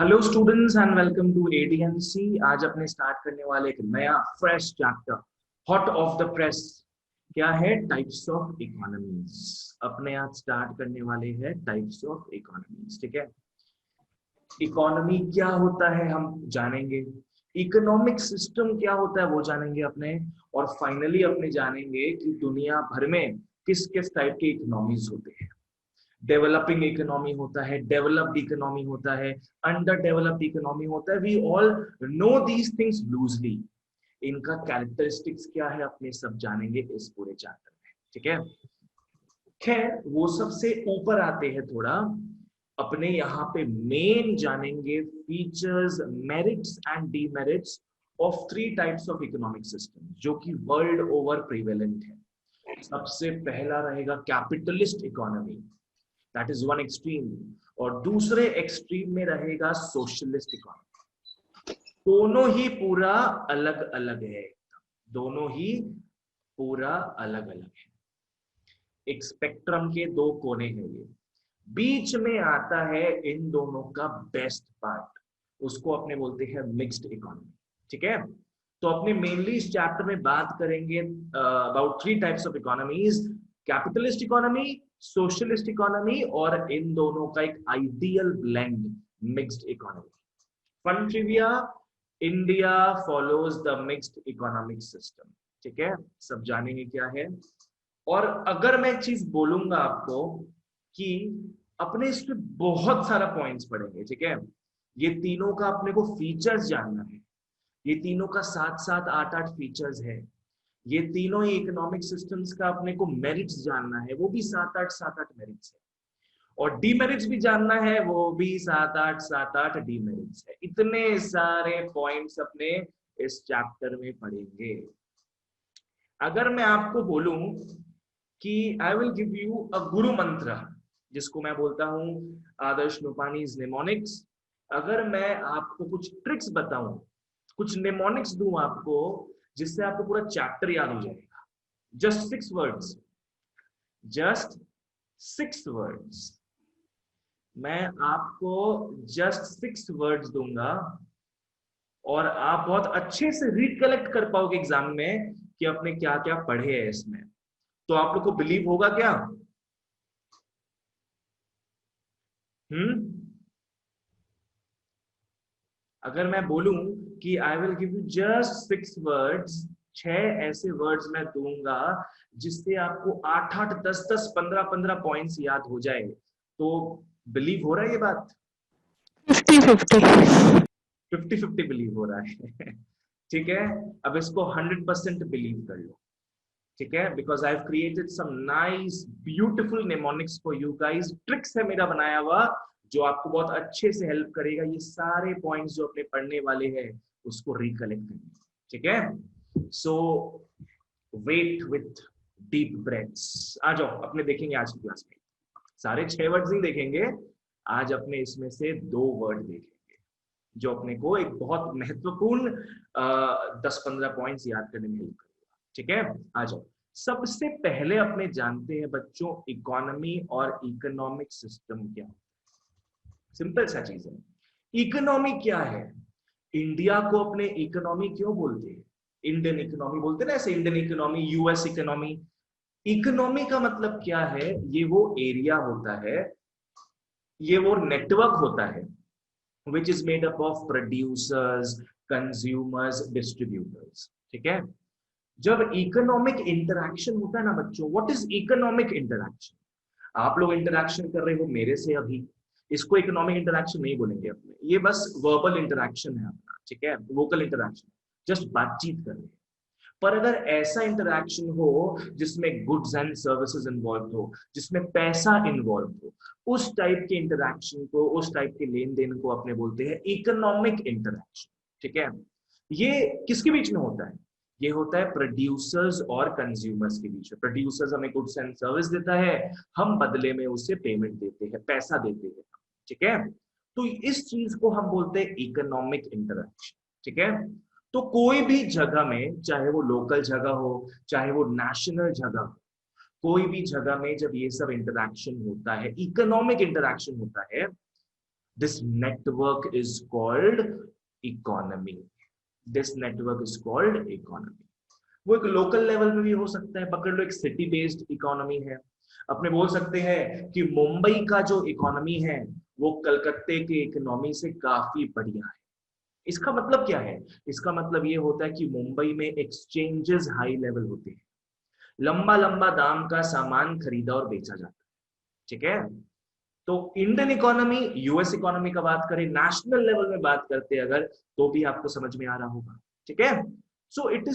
Hello students and welcome to ADNC. आज अपने start करने वाले एक नया fresh chapter, hot off the press. क्या है? Types of economies. अपने आज स्टार्ट करने वाले हैं टाइप्स ऑफ इकोनॉमीज। ठीक है, इकोनॉमी क्या होता है हम जानेंगे, इकोनॉमिक सिस्टम क्या होता है वो जानेंगे अपने, और फाइनली अपने जानेंगे कि दुनिया भर में किस किस टाइप के इकोनॉमीज होते हैं। डेवलपिंग इकोनॉमी होता है, डेवलप्ड इकोनॉमी होता है, अंडर डेवलप्ड इकोनॉमी होता है। We all know these things loosely. इनका कैरेक्टरिस्टिक्स क्या है अपने सब जानेंगे इस पूरे चैप्टर में। ठीक है, खैर वो सबसे ऊपर आते हैं थोड़ा। अपने यहाँ पे मेन जानेंगे features, merits and demerits of three types of economic system जो कि वर्ल्ड ओवर प्रिवेलेंट है। सबसे पहला रहेगा capitalist economy, that is one extreme, और दूसरे एक्सट्रीम में रहेगा सोशलिस्ट इकोनॉमी। दोनों ही पूरा अलग अलग है, दोनों ही पूरा अलग अलग है। एक स्पेक्ट्रम के दो कोने हैं ये, बीच में आता है इन दोनों का बेस्ट पार्ट, उसको अपने बोलते हैं मिक्स्ड इकोनॉमी। ठीक है, तो अपने मेनली इस चैप्टर में बात करेंगे about three types of economies, capitalist economy, socialist economy, और इन दोनों का एक ideal blend, mixed economy. Fun trivia, India follows the mixed economic system. ठीक है, सब जानेंगे क्या है। और अगर मैं एक चीज बोलूंगा आपको कि अपने इस पे बहुत सारा पॉइंट्स पड़ेंगे। ठीक है, ये तीनों का अपने को फीचर्स जानना है, ये तीनों का सात सात आठ आठ फीचर्स है, ये तीनों ही इकोनॉमिक सिस्टम्स का अपने को मेरिट्स जानना है, वो भी सात आठ मेरिट्स है, और डीमेरिट्स भी जानना है, वो भी सात आठ डीमेरिट्स है। इतने सारे पॉइंट्स अपने इस चैप्टर में पढ़ेंगे। अगर मैं आपको बोलूं कि आई विल गिव यू अ गुरु मंत्र, जिसको मैं बोलता हूं आदर्श नुपानीज निमोनिक्स, अगर मैं आपको कुछ ट्रिक्स बताऊं, कुछ निमोनिक्स दूं आपको, जिससे आपको पूरा चैप्टर याद हो जाएगा, जस्ट 6 वर्ड्स, जस्ट 6 वर्ड्स, मैं आपको जस्ट 6 वर्ड्स दूंगा और आप बहुत अच्छे से रिकलेक्ट कर पाओगे एग्जाम में कि आपने क्या क्या पढ़े हैं इसमें। तो आप लोग को बिलीव होगा क्या? हम्म, अगर मैं बोलूं कि I will give you just 6 words, 6 ऐसे वर्ड्स मैं दूंगा जिससे आपको 8 8 10 10 15 15 पॉइंट्स याद हो जाए, तो बिलीव हो रहा है ये बात? 50-50। 50-50 बिलीव हो रहा है। ठीक है, अब इसको 100% बिलीव कर लो। ठीक है, because I have created some nice beautiful mnemonics for you guys. Tricks है मेरा बनाया हुआ जो आपको बहुत अच्छे से हेल्प करेगा ये सारे पॉइंट्स जो अपने पढ़ने वाले हैं उसको रिकलेक्ट करने। ठीक है, सो वेट विथ डीप ब्रेथ्स। आ जाओ अपने देखेंगे आज की क्लास में, सारे 6 वर्ड्स नहीं देखेंगे, आज अपने इसमें से 2 वर्ड देखेंगे जो अपने को एक बहुत महत्वपूर्ण 10 15 पॉइंट्स याद करने में हेल्प करेगा। ठीक है, आ जाओ। सबसे पहले अपने जानते हैं बच्चों इकोनॉमी और इकोनॉमिक सिस्टम क्या। सिंपल सा चीज है, इकोनॉमी क्या है? इंडिया को अपने इकोनॉमी क्यों बोलते हैं? इंडियन इकोनॉमी बोलते हैं ना, ऐसे Indian economy, US economy. Economy का मतलब क्या है? ये वो एरिया होता है, ये वो नेटवर्क होता है which is made up of producers, consumers, distributors. ठीक है, जब इकोनॉमिक इंटरैक्शन होता है ना बच्चों, व्हाट इज इकोनॉमिक इंटरैक्शन? आप लोग इंटरैक्शन कर रहे हो मेरे से अभी, इसको इकोनॉमिक इंटरैक्शन नहीं बोलेंगे अपने, ये बस वर्बल इंटरैक्शन है अपना। ठीक है, वोकल इंटरैक्शन, जस्ट बातचीत कर रहे हैं। पर अगर ऐसा इंटरैक्शन हो जिसमें गुड्स एंड सर्विसेज इन्वॉल्व हो, जिसमें पैसा इन्वॉल्व हो, उस टाइप के इंटरैक्शन को, उस टाइप के लेन देन को अपने बोलते हैं इकोनॉमिक इंटरैक्शन। ठीक है, ये किसके बीच में होता है? ये होता है प्रोड्यूसर्स और कंज्यूमर्स के बीच में। प्रोड्यूसर्स हमें गुड्स एंड सर्विस देता है, हम बदले में उसे पेमेंट देते हैं, पैसा देते हैं। ठीक है, तो इस चीज को हम बोलते हैं इकोनॉमिक इंटरैक्शन। ठीक है, तो कोई भी जगह में, चाहे वो लोकल जगह हो चाहे वो नेशनल जगह हो, कोई भी जगह में जब ये सब इंटरैक्शन होता है, इकोनॉमिक इंटरैक्शन होता है, this network is called economy, this network is called economy. वो एक लोकल लेवल पे भी हो सकता है, पकड़ लो एक सिटी बेस्ड इकोनॉमी है। अपने बोल सकते हैं कि मुंबई का जो इकोनॉमी है वो कलकत्ते के इकोनॉमी से काफी बढ़िया है। इसका मतलब क्या है? इसका मतलब ये होता है कि मुंबई में एक्सचेंजेस हाई लेवल होते हैं, लंबा लंबा दाम का सामान खरीदा और बेचा जाता है, ठीक है। तो इंडियन इकोनॉमी, यूएस इकोनॉमी का बात करें, नेशनल लेवल में बात करते हैं अगर, तो भी आपको समझ में आ रहा होगा, ठीक है। So it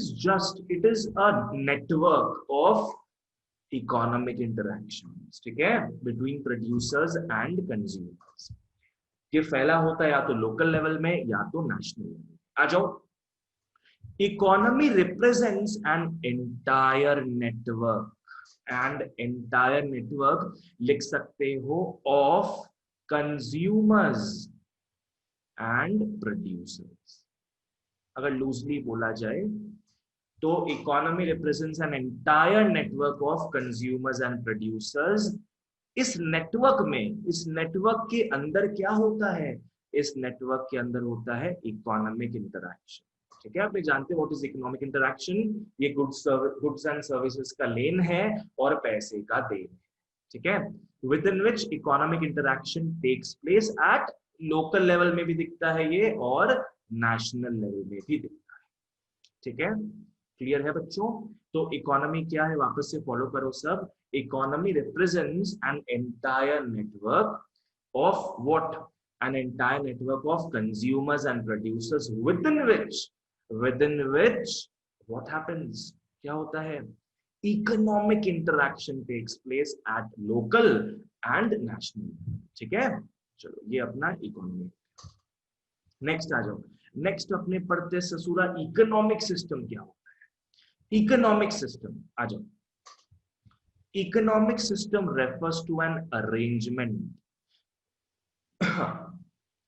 is a network of economic interactions, ठीक है, बिटवीन प्रोड्यूसर्स एंड कंज्यूमर्स। ये फैला होता है या तो लोकल लेवल में या तो नेशनल लेवल। आ जाओ, economy represents an entire network, and entire network लिख सकते हो ऑफ कंज्यूमर्स एंड प्रोड्यूसर्स। अगर लूजली बोला जाए तो economy represents an entire network of consumers and producers. इस नेटवर्क में, इस नेटवर्क के अंदर क्या होता है? इस नेटवर्क के अंदर होता है इकोनॉमिक इंटरैक्शन, ठीक है। आपने जानते हैं व्हाट इज इकोनॉमिक इंटरैक्शन? ये गुड्स एंड सर्विसेज का लेन है और पैसे का देन है, ठीक है। Within which economic interaction takes place at local level में भी दिखता है ये, और नेशनल लेवल में भी दिखता है, ठीक है। क्लियर है बच्चों? तो इकोनॉमी क्या है, वापस से फॉलो करो सब। Economy represents an entire network of what? an entire network of consumers and producers within which what happens? क्या होता है? Economic interaction takes place at local and national, ठीक है। चलो ये अपना इकोनॉमी। नेक्स्ट आ जाओ, नेक्स्ट अपने पढ़ते ससुरा इकोनॉमिक सिस्टम क्या होता है। इकोनॉमिक सिस्टम आ जाओ। Economic system refers to an arrangement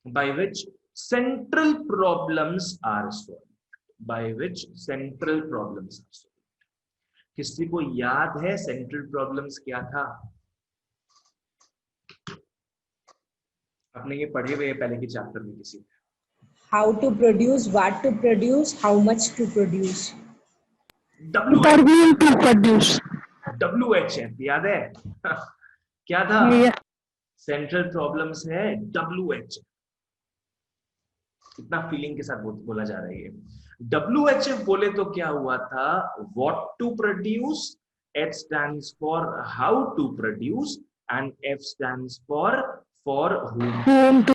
by which central problems are solved, by which central problems are solved। किसी को याद है सेंट्रल प्रॉब्लम्स क्या था? आपने ये पढ़े हुए पहले के चैप्टर में किसी? How to produce, what to produce, how much to produce, WHF याद है? क्या था? सेंट्रल प्रॉब्लम्स है WHF। कितना फीलिंग के साथ बोला जा रहा है। WHF बोले तो क्या हुआ था? What to produce, H stands for how to produce, and F stands for whom to,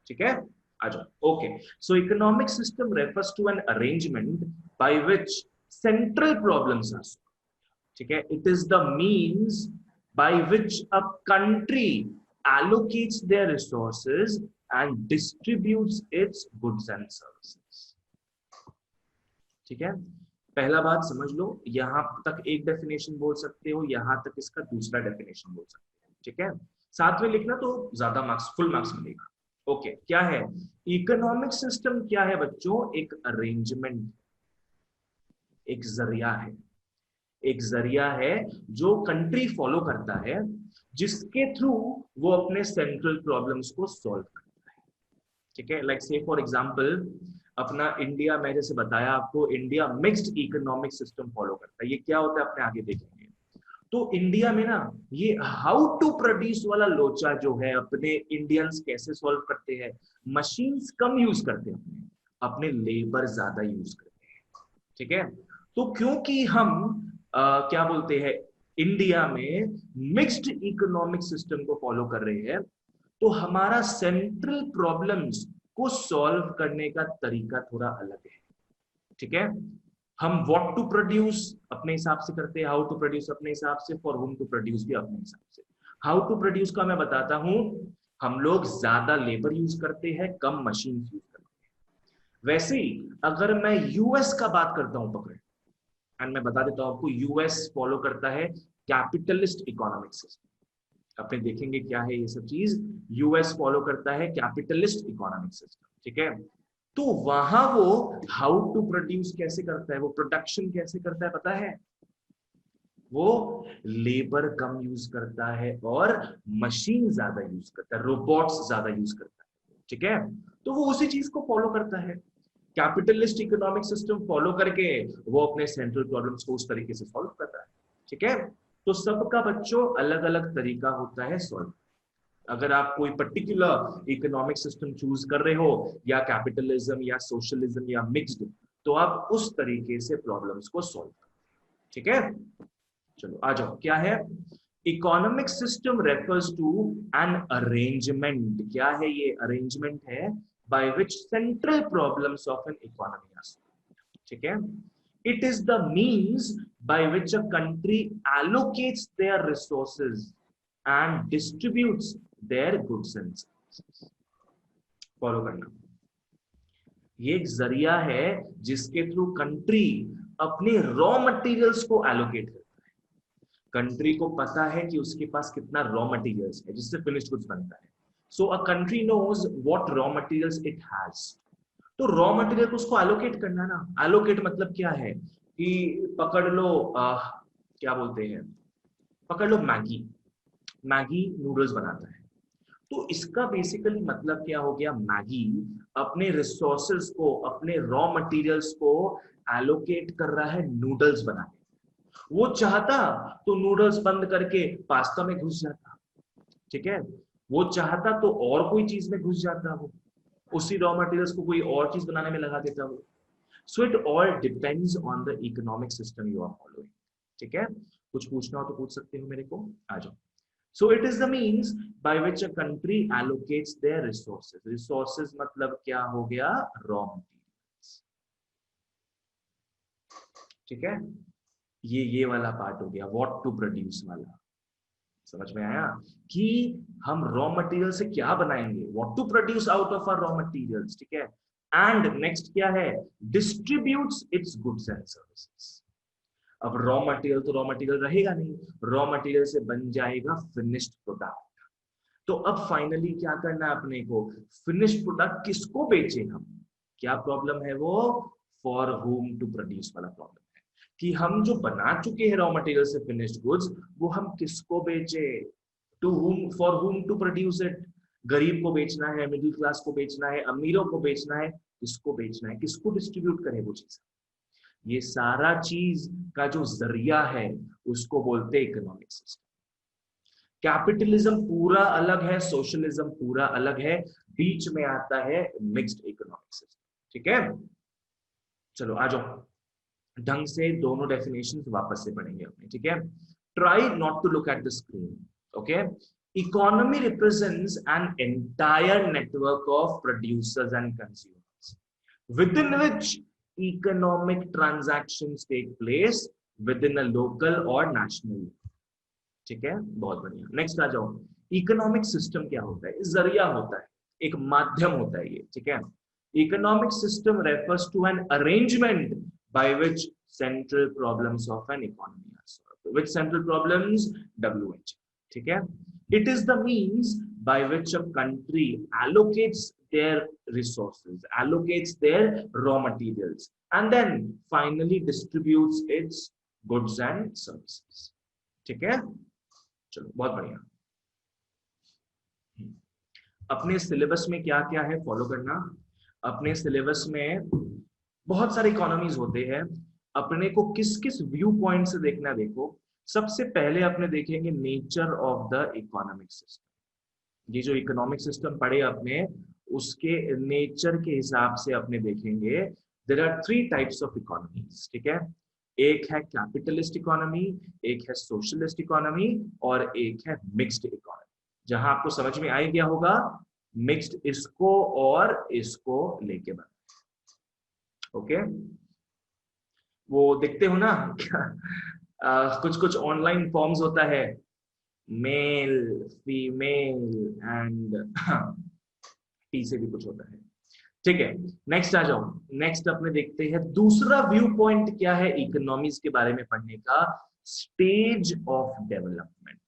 ठीक है। आ जाओ। Okay, so economic system refers to an arrangement by which central problems are solved, ठीक है। It is the means by which a country allocates their resources and distributes its goods and services, ठीक है। पहला बात समझ लो, यहां तक एक डेफिनेशन बोल सकते हो, यहां तक इसका दूसरा डेफिनेशन बोल सकते हो, ठीक है। साथ में लिखना तो ज्यादा मार्क्स, फुल मार्क्स मिलेगा। ओके, क्या है इकोनॉमिक सिस्टम? क्या है बच्चों? एक अरेंजमेंट, एक जरिया है, एक जरिया है जो कंट्री फॉलो करता है, जिसके थ्रू वो अपने सेंट्रल प्रॉब्लम्स को सॉल्व करता है, ठीक है। लाइक से फॉर एग्जांपल अपना इंडिया, मैं जैसे बताया आपको, India mixed economic system follow करता है। ये क्या होता है अपने आगे देखेंगे। तो इंडिया में ना ये हाउ टू प्रोड्यूस वाला लोचा जो है, अपने इंडियंस कैसे सॉल्व करते हैं? मशीन्स कम यूज करते हैं, अपने लेबर ज्यादा यूज करते हैं, ठीक है। तो क्योंकि हम क्या बोलते हैं, इंडिया में मिक्स्ड इकोनॉमिक सिस्टम को फॉलो कर रहे हैं, तो हमारा सेंट्रल प्रॉब्लम्स को सॉल्व करने का तरीका थोड़ा अलग है, ठीक है। हम व्हाट टू प्रोड्यूस अपने हिसाब से करते हैं, हाउ टू प्रोड्यूस अपने हिसाब से, फॉर हुम टू प्रोड्यूस भी अपने हिसाब से। हाउ टू प्रोड्यूस का मैं बताता हूं, हम लोग ज्यादा लेबर यूज करते हैं, कम मशीन यूज करते हैं। वैसे ही अगर मैं यूएस का बात करता हूं, पकड़, एंड मैं बता देता हूं आपको, यूएस फॉलो करता है कैपिटलिस्ट इकोनॉमिक सिस्टम। अपने देखेंगे क्या है ये सब चीज। यूएस फॉलो करता है कैपिटलिस्ट इकोनॉमिक सिस्टम, ठीक है। तो वहां वो हाउ टू प्रोड्यूस कैसे करता है, वो प्रोडक्शन कैसे करता है पता है? वो लेबर कम यूज करता है और मशीन ज्यादा यूज करता है, रोबोट्स ज्यादा यूज करता है, ठीक है। तो वो उसी चीज को फॉलो करता है, कैपिटलिस्ट इकोनॉमिक सिस्टम फॉलो करके वो अपने सेंट्रल प्रॉब्लम्स को उस तरीके से सॉल्व करता है, ठीक है। तो सबका बच्चों अलग अलग तरीका होता है सॉल्व। अगर आप कोई पर्टिकुलर इकोनॉमिक सिस्टम चूज कर रहे हो, या कैपिटलिज्म या सोशलिज्म या मिक्स्ड, तो आप उस तरीके से प्रॉब्लम्स को सॉल्व करो, ठीक है। चलो आ जाओ, क्या है economic system refers to an arrangement. क्या है ये अरेंजमेंट है by which central problems of an economy are solved, ठीक है। It is the means by which a country allocates their resources and distributes their goods and services. Follow करना, ये एक जरिया है जिसके थ्रू कंट्री अपने रॉ मटेरियल्स को एलोकेट करती है। कंट्री को पता है कि उसके पास कितना रॉ मटेरियल्स है जिससे फिनिश्ड गुड्स बनता है। So a country knows what raw materials it has. तो रॉ मटेरियल को उसको एलोकेट करना ना। एलोकेट मतलब क्या है कि पकड़ लो क्या बोलते हैं, पकड़ लो मैगी, मैगी नूडल्स बनाता है। तो इसका बेसिकली मतलब क्या हो गया, मैगी अपने रिसोर्सेज को, अपने रॉ मटेरियल्स को एलोकेट कर रहा है नूडल्स बनाने। वो चाहता तो नूडल्स बंद करके पास्ता में घुस जाता, ठीक है। वो चाहता तो और कोई चीज में घुस जाता, वो उसी रॉ मटेरियल्स को कोई और चीज बनाने में लगा देता वो। So it all depends on the economic system you are following, ठीक है। कुछ पूछना हो तो पूछ सकते हो मेरे को, आ जाओ। So it is the means by which a country allocates their resources. Resources मतलब क्या हो गया, raw materials, ठीक है। ये वाला पार्ट हो गया what to produce वाला, समझ में आया कि हम रॉ मटेरियल से क्या बनाएंगे, what to produce out of our raw materials, ठीक है। एंड नेक्स्ट क्या है, distributes its goods and services। अब रॉ मटेरियल तो रॉ मटेरियल रहेगा नहीं, रॉ मटेरियल से बन जाएगा फिनिश्ड प्रोडक्ट। तो अब फाइनली क्या करना है अपने को, फिनिश्ड प्रोडक्ट किसको बेचे हम, क्या प्रॉब्लम है वो, फॉर होम टू प्रोड्यूस वाला प्रॉब्लम है कि हम जो बना चुके हैं रॉ मटेरियल से फिनिश्ड गुड्स, वो हम किसको बेचे, to whom, for whom to produce it. गरीब को बेचना है, मिडिल क्लास को बेचना है, अमीरों को बेचना है, किसको बेचना है, किसको डिस्ट्रीब्यूट करें वो चीज। ये सारा चीज का जो जरिया है उसको बोलते हैं इकोनॉमिक सिस्टम। कैपिटलिज्म पूरा अलग है, सोशलिज्म पूरा अलग है, बीच में आता है मिक्स्ड इकोनॉमिक सिस्टम, ठीक है। चलो आ जाओ, ढंग से दोनों डेफिनेशन वापस से पढ़ेंगे अपने, ठीक है। Try not to look at the screen, okay. Economy represents an entire network of producers and consumers within which economic transactions take place within a local or national, ठीक है। बहुत बढ़िया, नेक्स्ट आ जाओ। इकोनॉमिक सिस्टम क्या होता है, जरिया होता है, एक माध्यम होता है ये, ठीक है। Economic system refers to an arrangement by which central problems of an economy are solved, which central problems, WH, ठीक है। It is the means by which a country allocates their resources, allocates their raw materials, and then finally distributes its goods and services, ठीक है। चलो बहुत बढ़िया, अपने syllabus में क्या क्या है फॉलो करना। अपने सिलेबस में बहुत सारे इकोनॉमीज होते हैं, अपने को किस किस व्यू पॉइंट से देखना, देखो सबसे पहले अपने देखेंगे nature of the economic system. ये जो इकोनॉमिक सिस्टम पढ़े अपने, उसके नेचर के हिसाब से अपने देखेंगे। There are 3 types of economies, ठीक है। एक है कैपिटलिस्ट इकोनॉमी, एक है सोशलिस्ट इकोनॉमी, और एक है मिक्स्ड इकोनॉमी। जहां आपको समझ में आ गया होगा, मिक्स्ड इसको और इसको लेके बना, ओके। वो देखते हो ना कुछ कुछ ऑनलाइन फॉर्म्स होता है, मेल, फीमेल एंड टी से भी कुछ होता है, ठीक है। नेक्स्ट आ जाओ, नेक्स्ट अपने देखते हैं दूसरा व्यू पॉइंट क्या है इकोनॉमीज के बारे में पढ़ने का, स्टेज ऑफ डेवलपमेंट,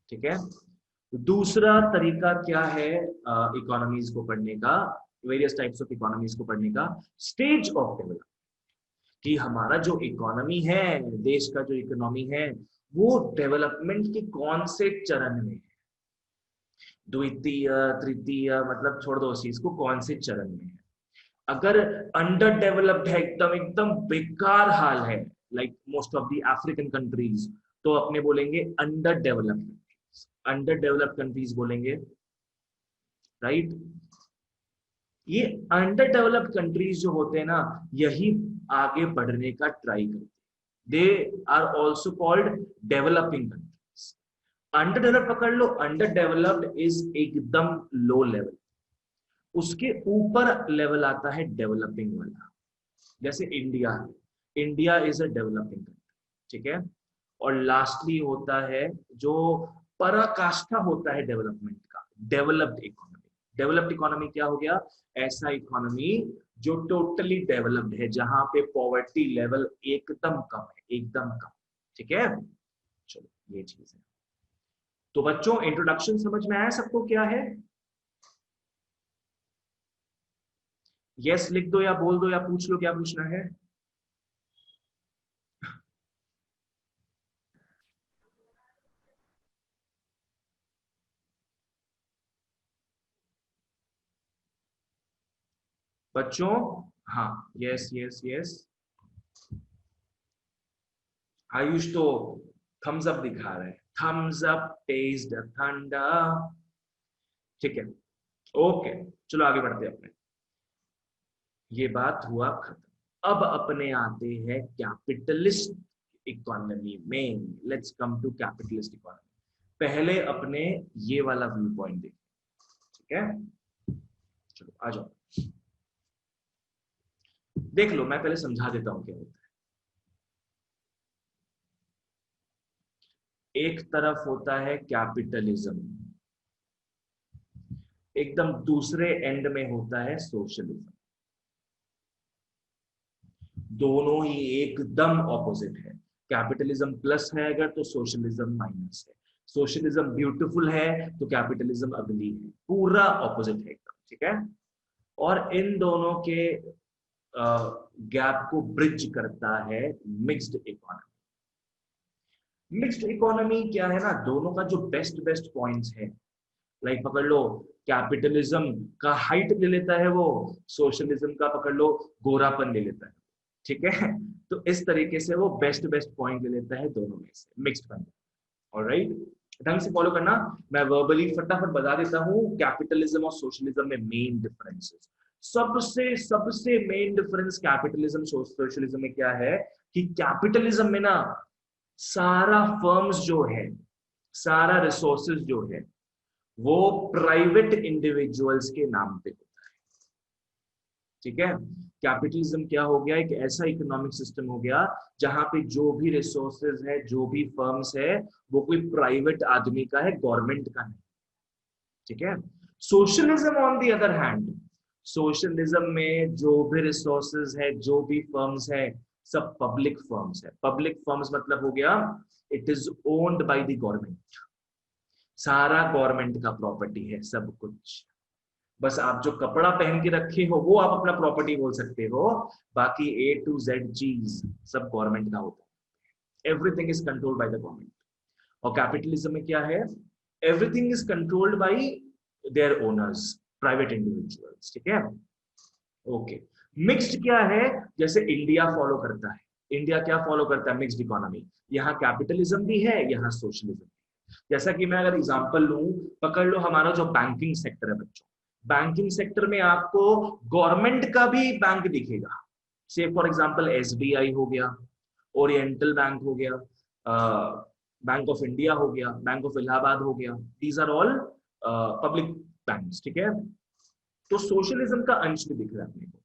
ठीक है। दूसरा तरीका क्या है इकोनॉमीज को पढ़ने का, वेरियस टाइप्स ऑफ इकोनॉमीज को पढ़ने का, स्टेज ऑफ डेवलपमेंट। कि हमारा जो इकोनॉमी है, देश का जो इकोनॉमी है, वो डेवलपमेंट के कौन से चरण में है, द्वितीय तृतीय, मतलब छोड़ दो उस चीज को, कौन से चरण में है। अगर अंडर डेवलप्ड है, एकदम एकदम बेकार हाल है, like most of the African countries, तो अपने बोलेंगे under developed, under developed countries बोलेंगे, राइट। ये अंडर डेवलप्ड कंट्रीज जो होते हैं ना, यही आगे बढ़ने का ट्राई करते हैं, they are also called developing countries. Under developed पकड़ लो, अंडर डेवलप्ड इज एकदम लो लेवल, उसके ऊपर लेवल आता है डेवलपिंग वाला, जैसे India, India is a developing country, ठीक है। और लास्टली होता है जो पराकाष्ठा होता है डेवलपमेंट का, डेवलप्ड इकोनॉमी। डेवलप्ड इकोनॉमी क्या हो गया, ऐसा इकोनॉमी जो टोटली डेवलप्ड है, जहां पे पॉवर्टी लेवल एकदम कम है, एकदम कम, ठीक है। चलो ये चीज है। तो बच्चों इंट्रोडक्शन समझ में आया सबको क्या है? यस लिख दो या बोल दो या पूछ लो क्या पूछना है। बच्चों हाँ, यस यस यस। आयुष तो थम्स अप दिखा रहा है, थम्स अप टेस्ट ठंडा, ठीक है। ओके चलो आगे बढ़ते हैं अपने, ये बात हुआ खत्म। अब अपने आते हैं कैपिटलिस्ट इकोनॉमी में। Let's come to capitalist economy. पहले अपने ये वाला व्यू पॉइंट देखें, ठीक है। चलो आ जाओ, देख लो, मैं पहले समझा देता हूं क्या होता है। एक तरफ होता है कैपिटलिज्म, एकदम दूसरे एंड में होता है सोशलिज्म। दोनों ही एकदम ऑपोजिट है। कैपिटलिज्म प्लस है अगर, तो सोशलिज्म माइनस है। सोशलिज्म ब्यूटीफुल है तो कैपिटलिज्म अगली है, पूरा ऑपोजिट है एकदम, ठीक है। और इन दोनों के गैप को ब्रिज करता है मिक्स्ड इकोनॉमी। मिक्स्ड इकोनॉमी क्या है ना, दोनों का जो बेस्ट बेस्ट पॉइंट्स है, लाइक पकड़ लो कैपिटलिज्म का हाइट ले लेता है वो, सोशलिज्म का पकड़ लो गोरापन ले लेता है, ठीक है। तो इस तरीके से वो बेस्ट बेस्ट पॉइंट ले लेता है दोनों में से, मिक्स्ड बन जाता है। ऑलराइट, ढंग से फॉलो करना, मैं वर्बली फटाफट बता देता हूँ कैपिटलिज्म और सोशलिज्म में मेन डिफरेंसेस। सबसे सबसे मेन डिफरेंस कैपिटलिज्म सोशलिज्म में क्या है कि कैपिटलिज्म में ना सारा फर्म्स जो है, सारा रिसोर्सेज जो है, वो प्राइवेट इंडिविजुअल्स के नाम पे होता है, ठीक है। कैपिटलिज्म क्या हो गया, एक ऐसा इकोनॉमिक सिस्टम हो गया जहां पे जो भी रिसोर्सेज है, जो भी फर्म्स है, वो कोई प्राइवेट आदमी का है, गवर्नमेंट का नहीं, ठीक है। Socialism on the other hand, socialism में जो भी रिसोर्सेज है, जो भी फर्म्स है, सब पब्लिक फर्म्स है। पब्लिक फर्म्स मतलब हो गया it is owned by the government, सारा गवर्नमेंट का प्रॉपर्टी है सब कुछ। बस आप जो कपड़ा पहन के रखे हो वो आप अपना प्रॉपर्टी बोल सकते हो, बाकी ए टू जेड चीज सब गवर्नमेंट का होता है। Everything is controlled by the government. और कैपिटलिज्म में क्या है, everything is controlled by there owners, private individuals, ठीक है। ओके, मिक्स्ड क्या है, जैसे इंडिया फॉलो करता है, इंडिया क्या फॉलो करता है, मिक्स्ड इकोनॉमी। यहाँ कैपिटलिज्म भी है, यहाँ सोशलिज्म भी है। जैसा कि मैं अगर एग्जांपल लूं, पकड़ लो हमारा जो बैंकिंग सेक्टर है बच्चों, बैंकिंग सेक्टर में आपको गवर्नमेंट का भी बैंक दिखेगा। से फॉर एग्जांपल एसबीआई हो गया, ओरिएंटल बैंक हो गया, बैंक ऑफ इंडिया हो गया, बैंक ऑफ इलाहाबाद हो गया, these are all public banks, ठीक है। तो सोशलिज्म का अंश भी दिख रहा है अपने को।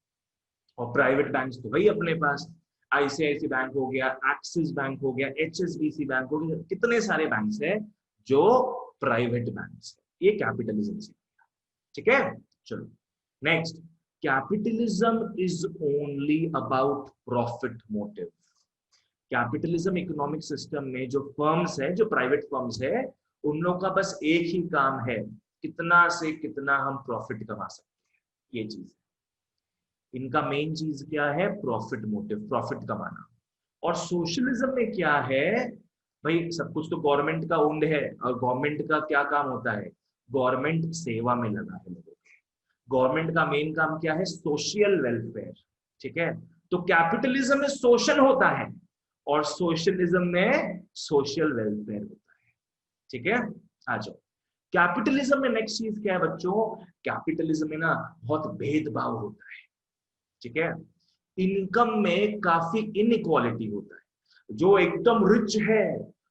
और प्राइवेट बैंक्स तो वही अपने पास, आईसीआईसी बैंक हो गया, एक्सिस बैंक हो गया, एचएसबीसी बैंक हो गया, कितने सारे बैंक्स हैं जो प्राइवेट बैंक्स है। ये कैपिटलिज्म से, ठीक है। चलो next, capitalism is only about profit motive. Capitalism economic system में जो फर्म्स है, जो प्राइवेट फर्म्स है, उन लोगों का बस एक ही काम है, कितना से कितना हम प्रॉफिट कमा सकते हैं, ये चीज इनका मेन चीज क्या है? प्रॉफिट मोटिव, प्रॉफिट कमाना। और सोशलिज्म में क्या है भाई? सब कुछ तो गवर्नमेंट का ओन्ड है, और गवर्नमेंट का क्या काम होता है? गवर्नमेंट सेवा में लगा है लोगों के। गवर्नमेंट का मेन काम क्या है? Social welfare. ठीक है, तो कैपिटलिज्म में सोशल होता है और सोशलिज्म में सोशल वेलफेयर होता है। ठीक है, आ जाओ। कैपिटलिज्म में नेक्स्ट चीज क्या है बच्चों? कैपिटलिज्म में ना बहुत भेदभाव होता है। ठीक है, इनकम में काफी इनइक्वालिटी होता है। जो एकदम रिच है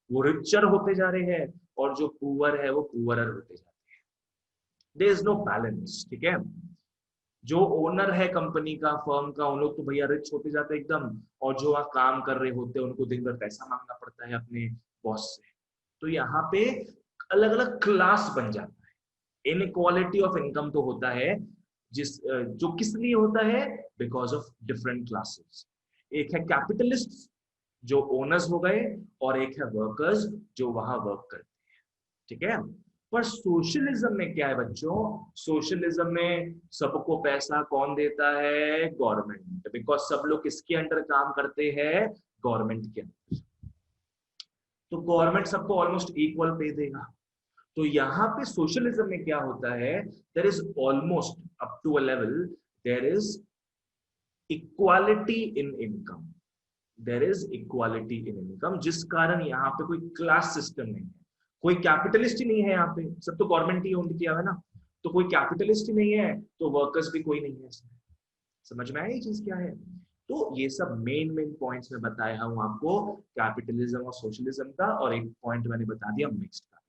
वो रिचर होते जा रहे हैं, और जो पुअर है वो पुअरर होते जा रहे हैं। There is no balance. ठीक है, जो ओनर है कंपनी का, फर्म का, उन लोग तो भैया रिच होते जाते हैं एकदम, और जो वहां काम कर रहे होते हैं उनको दिन भर पैसा मांगना पड़ता है अपने बॉस से। तो यहाँ पे अलग अलग क्लास बन जाता है। इनइक्वालिटी ऑफ इनकम तो होता है, जो किस लिए होता है? Because of different classes. एक है कैपिटलिस्ट जो ओनर्स हो गए, और एक है वर्कर्स जो वहां वर्क करते हैं। ठीक है, पर सोशलिज्म में क्या है बच्चों? सोशलिज्म में सबको पैसा कौन देता है? गवर्नमेंट। बिकॉज सब लोग किसके अंडर काम करते हैं? गवर्नमेंट के अंदर। तो गवर्नमेंट सबको ऑलमोस्ट इक्वल पे देगा। तो यहाँ पे सोशलिज्म में क्या होता है? There is almost up to a level, there is equality in income. There is equality in income, जिस कारण यहाँ पे कोई क्लास सिस्टम नहीं है। कोई कैपिटलिस्ट ही नहीं है यहाँ पे, सब तो गवर्नमेंट ही ओन किया है ना। तो कोई कैपिटलिस्ट ही नहीं है तो वर्कर्स भी कोई नहीं है इसमें। समझ में आया ये चीज क्या है? तो ये सब मेन पॉइंट्स में बताया हूं आपको कैपिटलिज्म और सोशलिज्म का, और एक पॉइंट मैंने बता दिया मिक्स्ड का।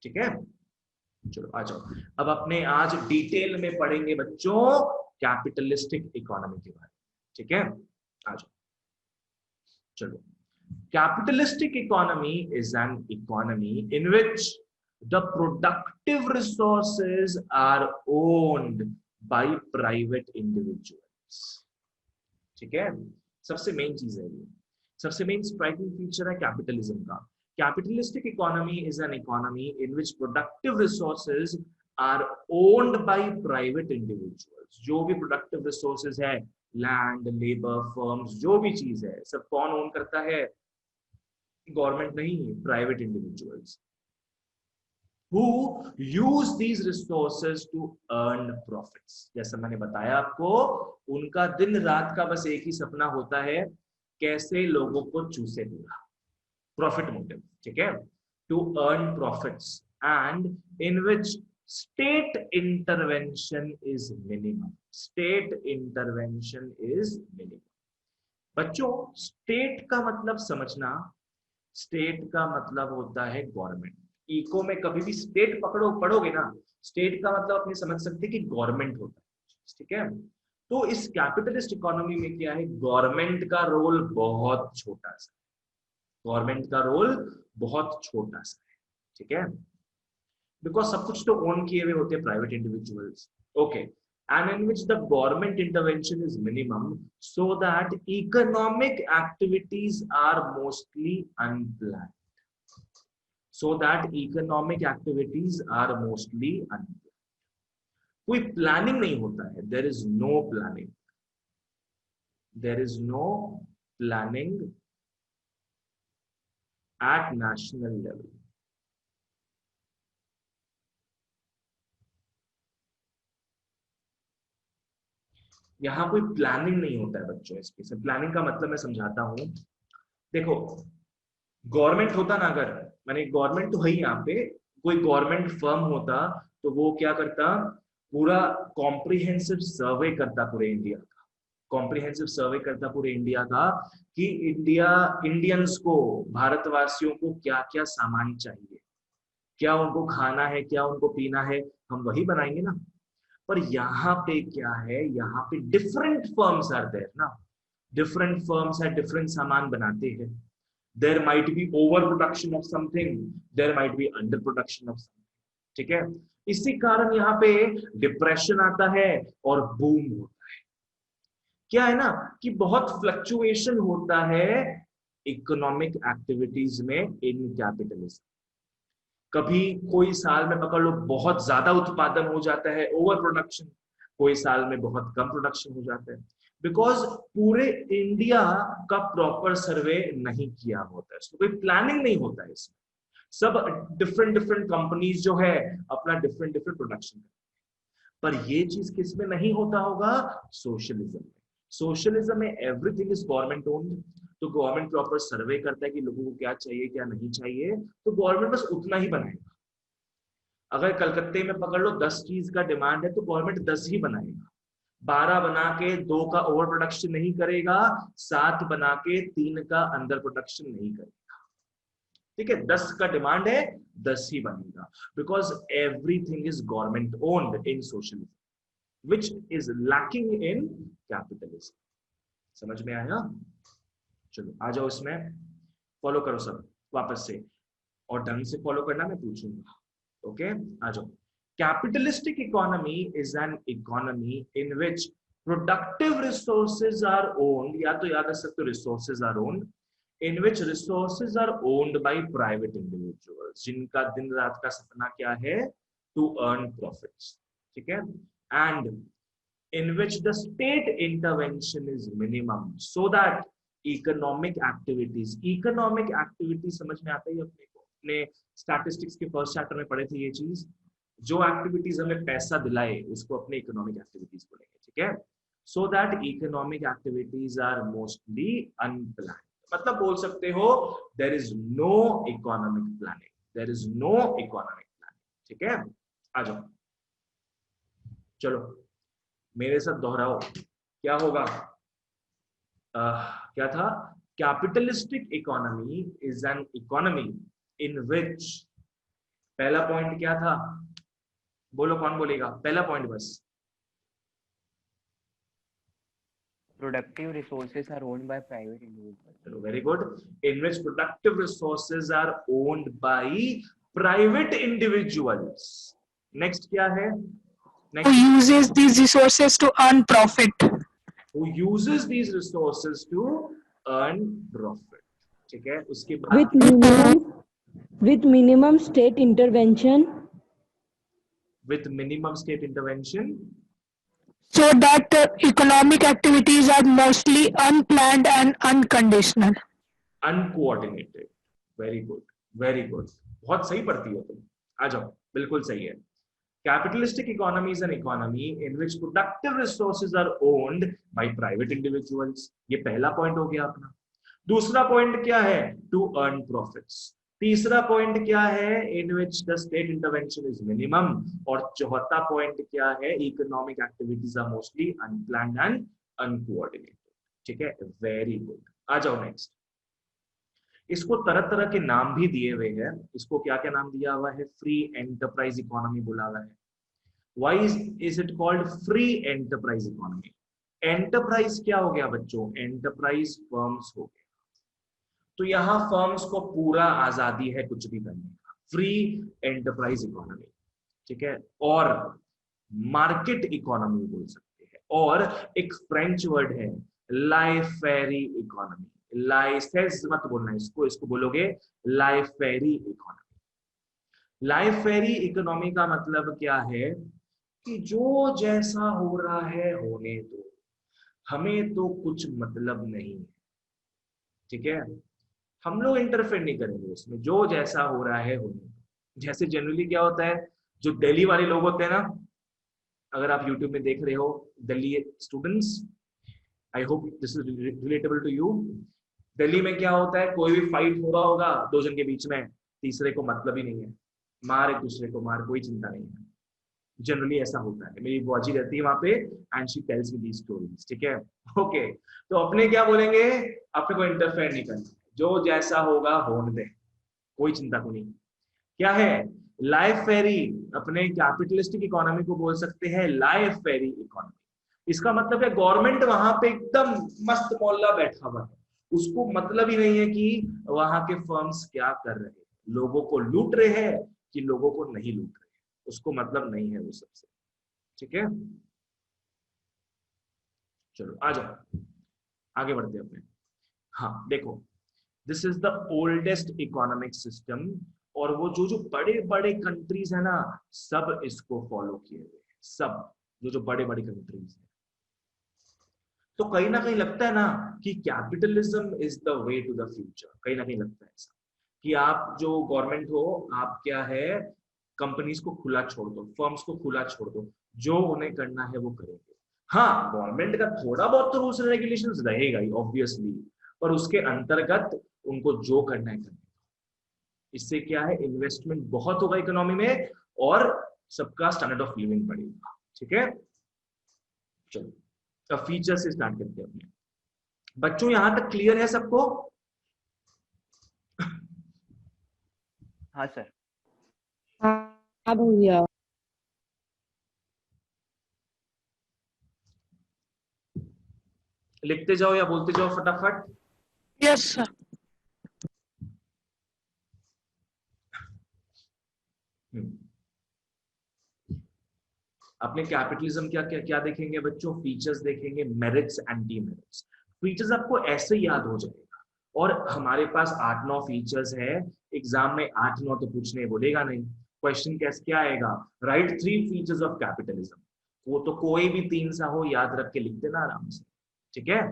ठीक है, चलो आ जाओ। अब अपने आज डिटेल में पढ़ेंगे बच्चों कैपिटलिस्टिक इकोनॉमी के बारे में। ठीक है, आ जाओ। चलो, capitalistic economy is an economy in which the productive resources are owned by private individuals. ठीक है, सबसे मेन चीज है ये, सबसे मेन स्ट्राइकिंग फीचर है कैपिटलिज्म का। Capitalistic economy is an economy in which productive resources are owned by private individuals. जो भी प्रोडक्टिव रिसोर्सेज है, लैंड, लेबर, फर्म्स, जो भी चीज है, सब कौन ओन करता है? गवर्नमेंट नहीं, private individuals who use these resources to earn profits। जैसा मैंने बताया आपको, उनका दिन रात का बस एक ही सपना होता है, कैसे लोगों को चूसे पूरा, प्रॉफिट मोटिव। ठीक है, to earn profits and in which state intervention is minimum. State intervention is minimum. बच्चों, स्टेट का मतलब समझना, स्टेट का मतलब होता है गवर्नमेंट। इको में कभी भी स्टेट पढ़ोगे ना, स्टेट का मतलब अपने समझ सकते कि गवर्नमेंट होता है। ठीक है, तो इस कैपिटलिस्ट इकोनॉमी में क्या है? गवर्नमेंट का रोल बहुत छोटा सा है। गवर्नमेंट का रोल बहुत छोटा सा है। ठीक है, बिकॉज सब कुछ तो ओन किए हुए होते हैं private individuals. Okay, and in which the government intervention is minimum so that economic activities are mostly unplanned। So that economic activities are mostly unplanned। कोई प्लानिंग नहीं होता है, there is no planning, there is no planning at national level। यहाँ कोई planning नहीं होता है बच्चों। इसके प्लानिंग का मतलब मैं समझाता हूं। देखो, गवर्नमेंट होता ना, अगर मैंने गवर्नमेंट तो है ही यहाँ पे, कोई गवर्नमेंट फर्म होता तो वो क्या करता? पूरा कॉम्प्रिहेंसिव सर्वे करता पूरे इंडिया का। कॉम्प्रिहेंसिव सर्वे करता पूरे इंडिया का कि इंडियंस को, भारतवासियों को क्या क्या सामान चाहिए, क्या उनको खाना है, क्या उनको पीना है, हम वही बनाएंगे ना। पर यहाँ पे क्या है? यहाँ पे डिफरेंट फर्म्स आर देयर ना, डिफरेंट फर्म्स है, डिफरेंट सामान बनाते हैं। There might be over production of something, there might be under production of something. ठीक है, इसी कारण यहाँ पे डिप्रेशन आता है और बूम होता है। क्या है ना कि बहुत फ्लक्चुएशन होता है इकोनॉमिक एक्टिविटीज में इन कैपिटलिज्म। कभी कोई साल में पकड़ लो बहुत ज्यादा उत्पादन हो जाता है, ओवर प्रोडक्शन, कोई साल में बहुत कम प्रोडक्शन हो जाता है, बिकॉज पूरे इंडिया का प्रॉपर सर्वे नहीं किया होता है, तो कोई प्लानिंग नहीं होता है इसमें। सब डिफरेंट डिफरेंट कंपनीज जो है अपना डिफरेंट डिफरेंट प्रोडक्शन, पर ये चीज किस में नहीं होता होगा, सोशलिज्म में। सोशलिज्म में एवरीथिंग इज गवर्नमेंट ओन्ड, तो गवर्नमेंट प्रॉपर सर्वे करता है कि लोगों को क्या चाहिए क्या नहीं चाहिए, तो गवर्नमेंट बस उतना ही बनाएगा। अगर कलकत्ते में पकड़ लो 10 चीज का डिमांड है तो गवर्नमेंट 10 ही बनाएगा, 12 बना के 2 का ओवर प्रोडक्शन नहीं करेगा, 7 बना के 3 का अंडर प्रोडक्शन नहीं करेगा। ठीक है, 10 का डिमांड है 10 ही बनेगा, because everything is government owned in socialism which is lacking in capitalism. समझ में आया? चलो आ जाओ, इसमें फॉलो करो सब वापस से, और ढंग से फॉलो करना, मैं पूछूंगा। ओके, आ जाओ। Capitalistic economy is an economy in which productive resources are owned, या तो याद रख सकते हो resources are owned, in which resources are owned by private individuals, जिनका दिन रात का सपना क्या है, to earn profits, ठीक है, and in which the state intervention is minimum so that economic activities समझ में आता है अपने को, अपने स्टैटिस्टिक्स के फर्स्ट चैप्टर में पढ़े थे ये चीज, जो एक्टिविटीज हमें पैसा दिलाए उसको अपने इकोनॉमिक एक्टिविटीज बोलेंगे, ठीक है, so that economic activities are mostly unplanned, मतलब बोल सकते हो there is no economic planning, there is no economic planning, ठीक है। आ जाओ, चलो मेरे साथ दोहराओ, क्या होगा, क्या था, capitalistic economy is an economy in which, पहला पॉइंट क्या था, बोलो कौन बोलेगा पहला पॉइंट बस, productive resources are owned by private individuals. Very good. In which productive resources are owned by private individuals. Next क्या है? Next. Who uses these resources to earn profit. Who uses these resources to earn profit. ठीक है, उसके बाद with minimum state intervention. With minimum state intervention. So that economic activities are mostly unplanned and unconditional. Uncoordinated. Very good. Very good. बहुत सही पढ़ती हो तुम, आ जाओ, बिल्कुल सही है। Capitalistic economy is an economy in which productive resources are owned by private individuals. ये पहला पॉइंट हो गया अपना। दूसरा पॉइंट क्या है? To earn profits. तीसरा पॉइंट क्या है? In which the state intervention is minimum. और चौथा पॉइंट क्या है? Economic activities are mostly unplanned and uncoordinated. ठीक है, वेरी गुड। आ जाओ नेक्स्ट। इसको तरह तरह के नाम भी दिए हुए हैं, इसको क्या क्या नाम दिया हुआ है? फ्री एंटरप्राइज इकोनॉमी बोला हुआ है। Why is it called free enterprise economy? Enterprise क्या हो गया बच्चों? एंटरप्राइज फर्म्स हो गया, तो यहाँ फर्म्स को पूरा आजादी है कुछ भी करने का, फ्री एंटरप्राइज इकोनॉमी, ठीक है। और मार्केट इकोनॉमी बोल सकते हैं, और एक फ्रेंच वर्ड है लाइफेरी इकोनॉमी। लाइसेंस मत बोलना इसको, इसको बोलोगे लाइफेरी इकोनॉमी। लाइफेरी इकोनॉमी का मतलब क्या है कि जो जैसा हो रहा है होने दो, हमें तो कुछ मतलब नहीं है, ठीक है, हम लोग इंटरफेयर नहीं करेंगे उसमें, जो जैसा हो रहा है होने दो। जैसे जनरली क्या होता है, जो दिल्ली वाले लोग होते हैं ना, अगर आप यूट्यूब में देख रहे हो Delhi students, I hope this is relatable to you. Delhi में क्या होता है, कोई भी फाइट हो रहा होगा दो जन के बीच में, तीसरे को मतलब ही नहीं है, मार एक दूसरे को मार, कोई चिंता नहीं है। जनरली ऐसा होता है। मेरी बुआ जी रहती है वहां पे and she tells me these stories, ठीक है, ओके। तो अपने क्या बोलेंगे, अपने को इंटरफेयर नहीं करना, जो जैसा होगा होने दे, कोई चिंता को नहीं। क्या है? लाइफ फेरी। अपने कैपिटलिस्टिक इकोनॉमी को बोल सकते हैं लाइफ फेरी इकोनॉमी। इसका मतलब है गवर्नमेंट वहां पे एकदम मस्त मौला बैठा हुआ है, उसको मतलब ही नहीं है कि वहां के फर्म्स क्या कर रहे हैं, लोगों को लूट रहे हैं कि लोगों को नहीं लूट रहे, उसको मतलब नहीं है वो सबसे, ठीक है। चलो आ जाओ, आगे बढ़ते हैं अपने। हाँ देखो, this is the oldest economic system, और वो जो जो बड़े बड़े कंट्रीज है ना, सब इसको फॉलो किए हुए हैं, सब जो बड़े बड़े कंट्रीज हैं। तो कहीं ना कहीं लगता है ना कि capitalism is the way to the future, कहीं ना कहीं लगता है ऐसा कि आप जो गवर्नमेंट हो, आप क्या है, कंपनीज को खुला छोड़ दो, फर्म्स को खुला छोड़ दो, जो उन्हें करना है वो करेंगे। हाँ, गवर्नमेंट का थोड़ा बहुत तो रूल्स एंड रेगुलेशंस रहेगा ही ऑब्वियसली, पर उसके अंतर्गत उनको जो करना है करना। इससे क्या है, इन्वेस्टमेंट बहुत होगा इकोनॉमी में और सबका स्टैंडर्ड ऑफ लिविंग बढ़ेगा। ठीक है, चलो अब फीचर से स्टार्ट करते हैं अपने। बच्चों यहां तक क्लियर है सबको? हाँ सर। हाँ भैया। लिखते जाओ या बोलते जाओ फटाफट। Yes, sir. अपने कैपिटलिज्म क्या क्या क्या देखेंगे बच्चों? फीचर्स देखेंगे, मेरिट्स एंड डीमेरिट्स। फीचर्स आपको ऐसे याद हो जाएगा, और हमारे पास 8-9 फीचर्स है, एग्जाम में 8-9 तो पूछने बोलेगा नहीं। क्वेश्चन कैसे क्या आएगा, राइट 3 फीचर्स ऑफ कैपिटलिज्म। वो तो कोई भी 3 सा हो, याद रख के लिख देना आराम से। ठीक है,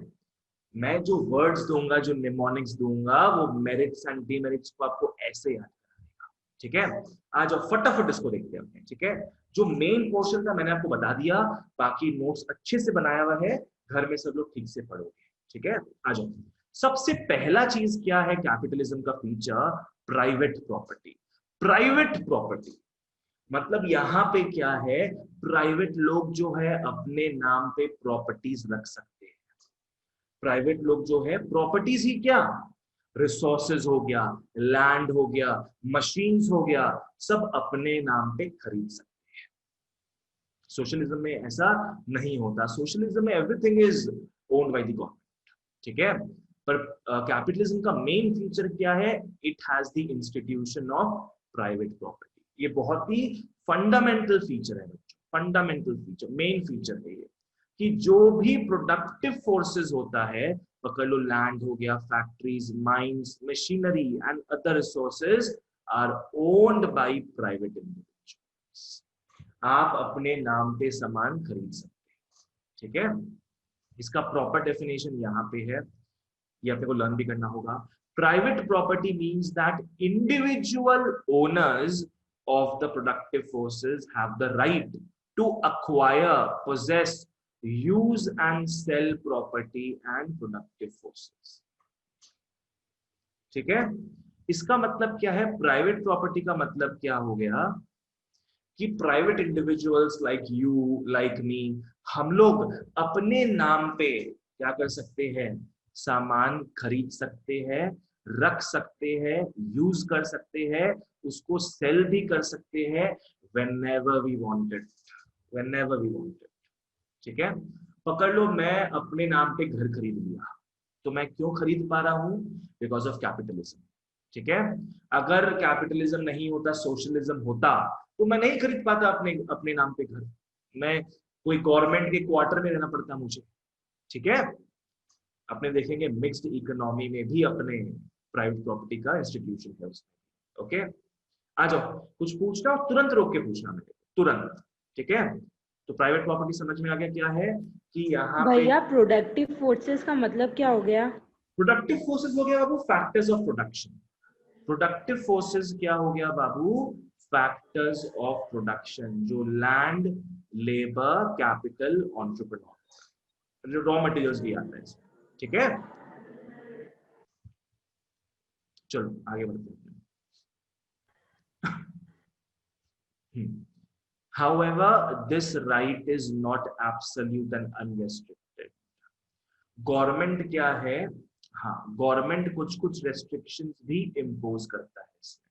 मैं जो वर्ड्स दूंगा, जो निमोनिक्स दूंगा, वो मेरिट्स एंड डीमेरिट्स को आपको ऐसे याद कराएगा। ठीक है, आ जाओ फटाफट इसको देखते हैं। ठीक है, जो मेन पोर्शन था मैंने आपको बता दिया, बाकी नोट्स अच्छे से बनाया हुआ है, घर में सब लोग ठीक से पढ़ोगे। ठीक है, आ जाओ। सबसे पहला चीज क्या है कैपिटलिज्म का feature? Private property. Private property मतलब यहां पे क्या है, प्राइवेट लोग जो है अपने नाम पे प्रॉपर्टीज रख सकते हैं। प्राइवेट लोग जो है प्रॉपर्टीज ही क्या, रिसोर्सेज हो गया, लैंड हो गया, मशीन्स हो गया, सब अपने नाम पे खरीद सकते हैं। सोशलिज्म में ऐसा नहीं होता। सोशलिज्म में everything is owned by the government. ठीक है, पर कैपिटलिज्म का मेन फीचर क्या है? It has the institution of private property. ये बहुत ही फंडामेंटल फीचर है बच्चों, फंडामेंटल फीचर, मेन फीचर है ये, कि जो भी प्रोडक्टिव फोर्सेस होता है, पकड़ लो लैंड हो गया, factories, mines, machinery and other resources are owned by private individuals. आप अपने नाम पे सामान खरीद सकते हैं। ठीक है, इसका प्रॉपर डेफिनेशन यहाँ पे है, ये अपने को लर्न भी करना होगा। Private property means that individual owners of the productive forces have the right to acquire, possess, use and sell property and productive forces. ठीक है, इसका मतलब क्या है? प्राइवेट प्रॉपर्टी का मतलब क्या हो गया कि private individuals like you, like me, हम लोग अपने नाम पे क्या कर सकते हैं? सामान खरीद सकते हैं, रख सकते हैं, यूज कर सकते हैं, उसको सेल भी कर सकते हैं whenever we wanted, whenever we wanted। ठीक है, पकड़ लो मैं अपने नाम पे घर खरीद लिया, तो मैं क्यों खरीद पा रहा हूं? Because of capitalism. ठीक है, अगर कैपिटलिज्म नहीं होता, सोशलिज्म होता, तो मैं नहीं खरीद पाता अपने अपने नाम पे घर, मैं कोई गवर्नमेंट के क्वार्टर में रहना पड़ता मुझे। ठीक है, अपने देखेंगे मिक्स्ड इकोनॉमी में भी अपने प्राइवेट प्रॉपर्टी का इंस्टीट्यूशन है उसमें। ओके, आ जाओ, कुछ पूछना हो तुरंत रोक के पूछना मेरे, तुरंत। ठीक है, तो प्राइवेट प्रॉपर्टी समझ में आ गया क्या है कि यहाँ पे भैया प्रोडक्टिव फोर्सेस का मतलब क्या हो गया? प्रोडक्टिव फोर्सेस हो गया बाबू factors of production. Productive forces क्या हो गया बाबू? फैक्टर्स ऑफ प्रोडक्शन, जो लैंड, लेबर, कैपिटल, एंटरप्रेन्योर, जो रॉ मटेरियल्स भी आता है। ठीक है, चलो आगे बढ़ते हैं। However, this right is not absolute and unrestricted. Government क्या है? हाँ, गवर्नमेंट कुछ कुछ रेस्ट्रिक्शंस भी इम्पोज करता है इसमें।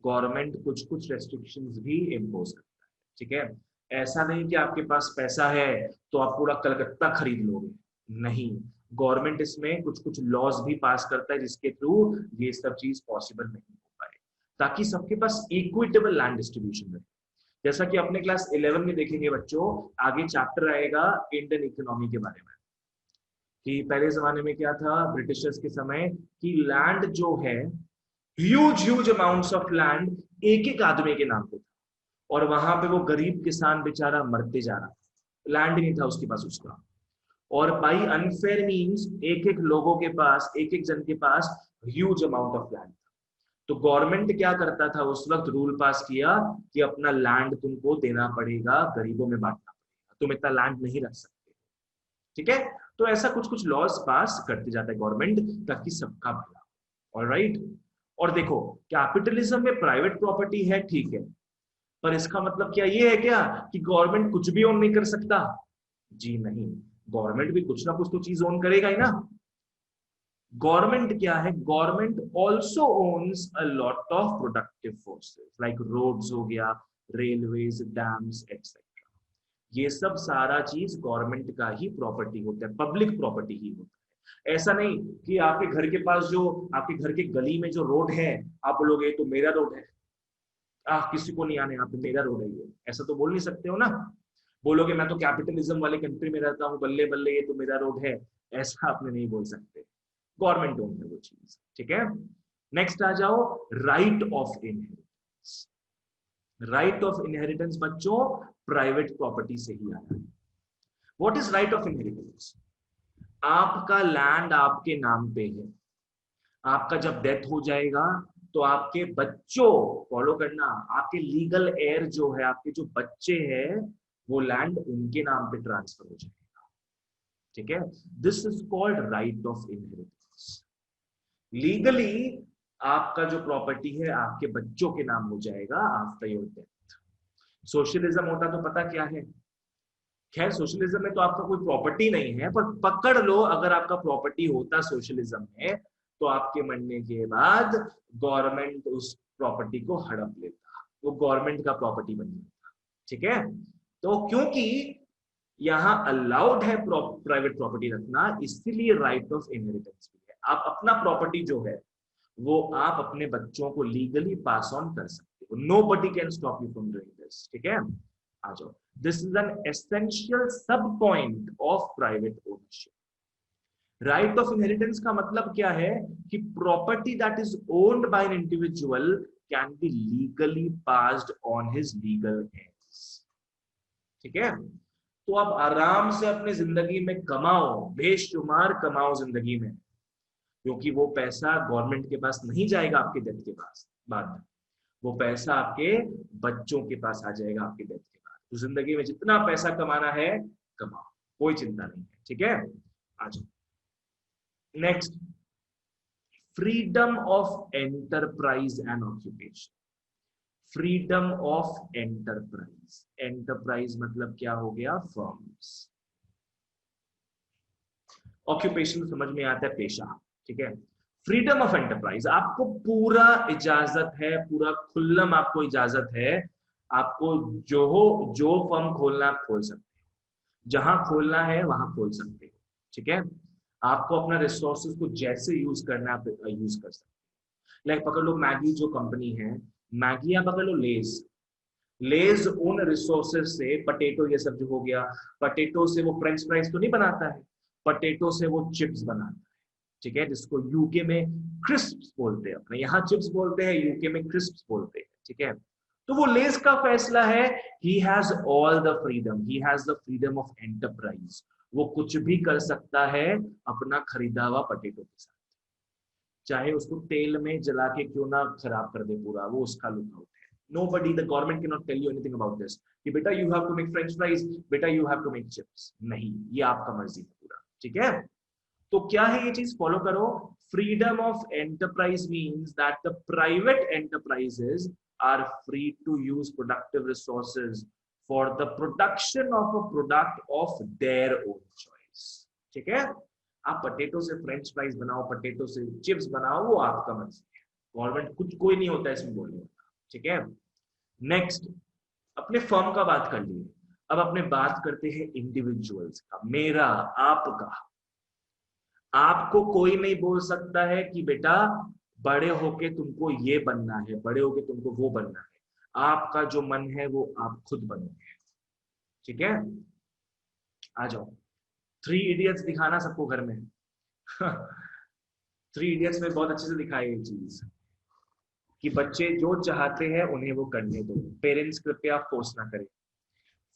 गवर्नमेंट कुछ कुछ रेस्ट्रिक्शंस भी इम्पोज करता है। ठीक है, ऐसा नहीं कि आपके पास पैसा है तो आप पूरा कलकत्ता खरीद लोगे, नहीं। गवर्नमेंट इसमें कुछ कुछ लॉज भी पास करता है जिसके थ्रू ये सब चीज पॉसिबल नहीं हो पाए, ताकि सबके पास इक्विटेबल लैंड डिस्ट्रीब्यूशन रहे। जैसा कि अपने क्लास 11 में देखेंगे बच्चों, आगे चैप्टर आएगा इंडियन इकोनॉमी के बारे में, कि पहले जमाने में क्या था ब्रिटिशर्स के समय, कि लैंड जो है, ह्यूज अमाउंट्स ऑफ लैंड एक एक आदमी के नाम पे था, और वहां पे वो गरीब किसान बेचारा मरते जा रहा, लैंड नहीं था उसके पास उसका, और बाई अनफेयर मीन्स एक एक लोगों के पास, एक एक जन के पास ह्यूज अमाउंट ऑफ लैंड था। तो गवर्नमेंट क्या करता था उस वक्त, रूल पास किया कि अपना लैंड तुमको देना पड़ेगा, गरीबों में बांटना पड़ेगा, तुम इतना लैंड नहीं रख सकते। ठीक है, तो ऐसा कुछ कुछ लॉज पास करते जाता है गवर्नमेंट, ताकि सबका भला। ऑलराइट, और देखो कैपिटलिज्म में प्राइवेट प्रॉपर्टी है, ठीक है, पर इसका मतलब क्या ये है क्या कि गवर्नमेंट कुछ भी ओन नहीं कर सकता? जी नहीं, गवर्नमेंट भी कुछ ना कुछ तो चीज ओन करेगा ही ना। गवर्नमेंट क्या है, government also owns a lot of productive forces like roads हो गया, रेलवेज, डैम्स एक्सेट्रा। ये सब सारा चीज गवर्नमेंट का ही प्रॉपर्टी होता है, पब्लिक प्रॉपर्टी ही होता है। ऐसा नहीं कि आपके घर के पास जो, आपके घर के गली में जो रोड है, आप बोलोगे तो मेरा रोड है, किसी को नहीं आने यहाँ पे, मेरा रोड है ये, ऐसा तो बोल नहीं सकते हो ना। बोलोगे मैं तो कैपिटलिज्म वाले कंट्री में रहता हूँ, बल्ले बल्ले ये तो मेरा रोड है, ऐसा आपने नहीं बोल सकते। गवर्नमेंट ओन है वो चीज। ठीक है, नेक्स्ट आ जाओ, right of inheritance. Right of inheritance बच्चों प्राइवेट प्रॉपर्टी से ही आया है। What is right of inheritance? आपका लैंड आपके नाम पे है, आपका जब डेथ हो जाएगा तो आपके बच्चों, फॉलो करना, आपके लीगल एयर जो है, आपके जो बच्चे हैं, वो लैंड उनके नाम पे ट्रांसफर हो जाएगा। ठीक है, this is called right of inheritance. Legally आपका जो प्रॉपर्टी है आपके बच्चों के नाम हो जाएगा आफ्टर योर डेथ। सोशलिज्म होता तो पता क्या है, खैर सोशलिज्म में तो आपका कोई प्रॉपर्टी नहीं है, पर पकड़ लो अगर आपका प्रॉपर्टी होता सोशलिज्म में, तो आपके मरने के बाद गवर्नमेंट उस प्रॉपर्टी को हड़प लेता, वो गवर्नमेंट का प्रॉपर्टी बन जाता। ठीक है, तो क्योंकि यहां अलाउड है प्राइवेट प्रॉपर्टी रखना, इसीलिए राइट ऑफ इनहेरिटेंस भी है। आप अपना प्रॉपर्टी जो है वो आप अपने बच्चों को लीगली पास ऑन कर सकते हो, nobody can stop you from doing this. ठीक है, आ जाओ, दिस इज एन एसेंशियल सब point of private ownership. Right of inheritance का मतलब क्या है कि property that is owned by an individual can be legally passed on his legal hairs. ठीक है, तो आप आराम से अपनी जिंदगी में कमाओ, बेशुमार कमाओ जिंदगी में, क्योंकि वो पैसा गवर्नमेंट के पास नहीं जाएगा आपके डेथ के पास बाद, वो पैसा आपके बच्चों के पास आ जाएगा आपके डेथ के बाद। तो जिंदगी में जितना पैसा कमाना है कमाओ, कोई चिंता नहीं है। ठीक है, आ जाओ next, freedom of enterprise and occupation. Freedom of enterprise, enterprise मतलब क्या हो गया, फर्म्स। ऑक्यूपेशन समझ में आता है, पेशा। ठीक है, फ्रीडम ऑफ एंटरप्राइज, आपको पूरा इजाजत है, पूरा खुल्लम आपको इजाजत है, आपको जो फर्म खोलना आप खोल सकते हो, जहां खोलना है वहां खोल सकते हो। ठीक है, आपको अपना रिसोर्सेज को जैसे यूज करना है आप यूज कर सकते हो। लाइक पकड़ लो मैगी जो कंपनी है, मैगी, या पकड़ लो लेज, लेज उन रिसोर्सेज से, पटेटो ये सब जो हो गया, पटेटो से वो फ्रेंच फ्राइज तो नहीं बनाता है, पटेटो से वो चिप्स बनाता है। ठीक है, जिसको यूके में क्रिस्प्स बोलते हैं, अपने यहाँ चिप्स बोलते हैं, यूके में क्रिस्प्स बोलते हैं। ठीक है, तो वो लेज का फैसला है, he has all the freedom, he has the freedom of enterprise, वो कुछ भी कर सकता है अपना खरीदा हुआ पटेटो के साथ, चाहे उसको तेल में जला के क्यों ना खराब कर दे पूरा, वो उसका लुकआउट है। Nobody, the government cannot tell you anything about this कि बेटा you have to make French fries, बेटा you have to make chips, नहीं, ये आपका मर्जी है पूरा। ठीक है, तो क्या है ये चीज, फॉलो करो। Freedom of enterprise means that the private enterprises are free to use productive resources for the production of a product of their own choice. ठीक है, आप पटेटो से फ्रेंच फ्राइज बनाओ, पटेटो से चिप्स बनाओ, वो आपका मर्जी है, गवर्नमेंट कुछ कोई नहीं होता इसमें बोलने वाला। ठीक है, नेक्स्ट, अपने फर्म का बात कर लिए, अब अपने बात करते हैं इंडिविजुअल्स का, मेरा, आपका। आपको कोई नहीं बोल सकता है कि बेटा बड़े होके तुमको ये बनना है, बड़े होके तुमको वो बनना है, आपका जो मन है वो आप खुद बनोगे। ठीक है, आ जाओ, 3 इडियट्स दिखाना सबको घर में 3 इडियट्स में बहुत अच्छे से दिखाई ये चीज। कि बच्चे जो चाहते हैं उन्हें वो करने दो, पेरेंट्स कृपया फोर्स ना करें।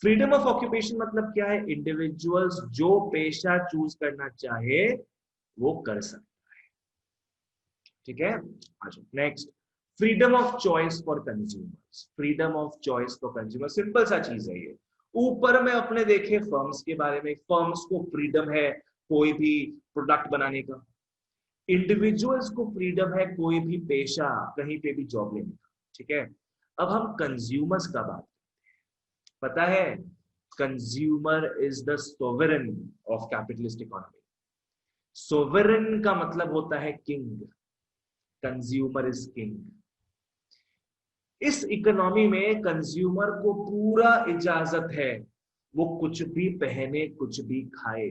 फ्रीडम ऑफ ऑक्यूपेशन मतलब क्या है? इंडिविजुअल्स जो पेशा चूज करना चाहे वो कर सकता है। ठीक है, आ जाओ next. Freedom of choice for consumers. Freedom of choice for consumer, simple सा चीज है ये। ऊपर में अपने देखे फर्म्स के बारे में, फर्म्स को फ्रीडम है कोई भी प्रोडक्ट बनाने का, इंडिविजुअल्स को फ्रीडम है कोई भी पेशा कहीं पे भी जॉब लेने का। ठीक है, अब हम कंज्यूमर्स का बात, पता है consumer is the sovereign of capitalist economy. Sovereign का मतलब होता है किंग, कंज्यूमर इज किंग। इस इकोनॉमी में कंज्यूमर को पूरा इजाजत है वो कुछ भी पहने कुछ भी खाए,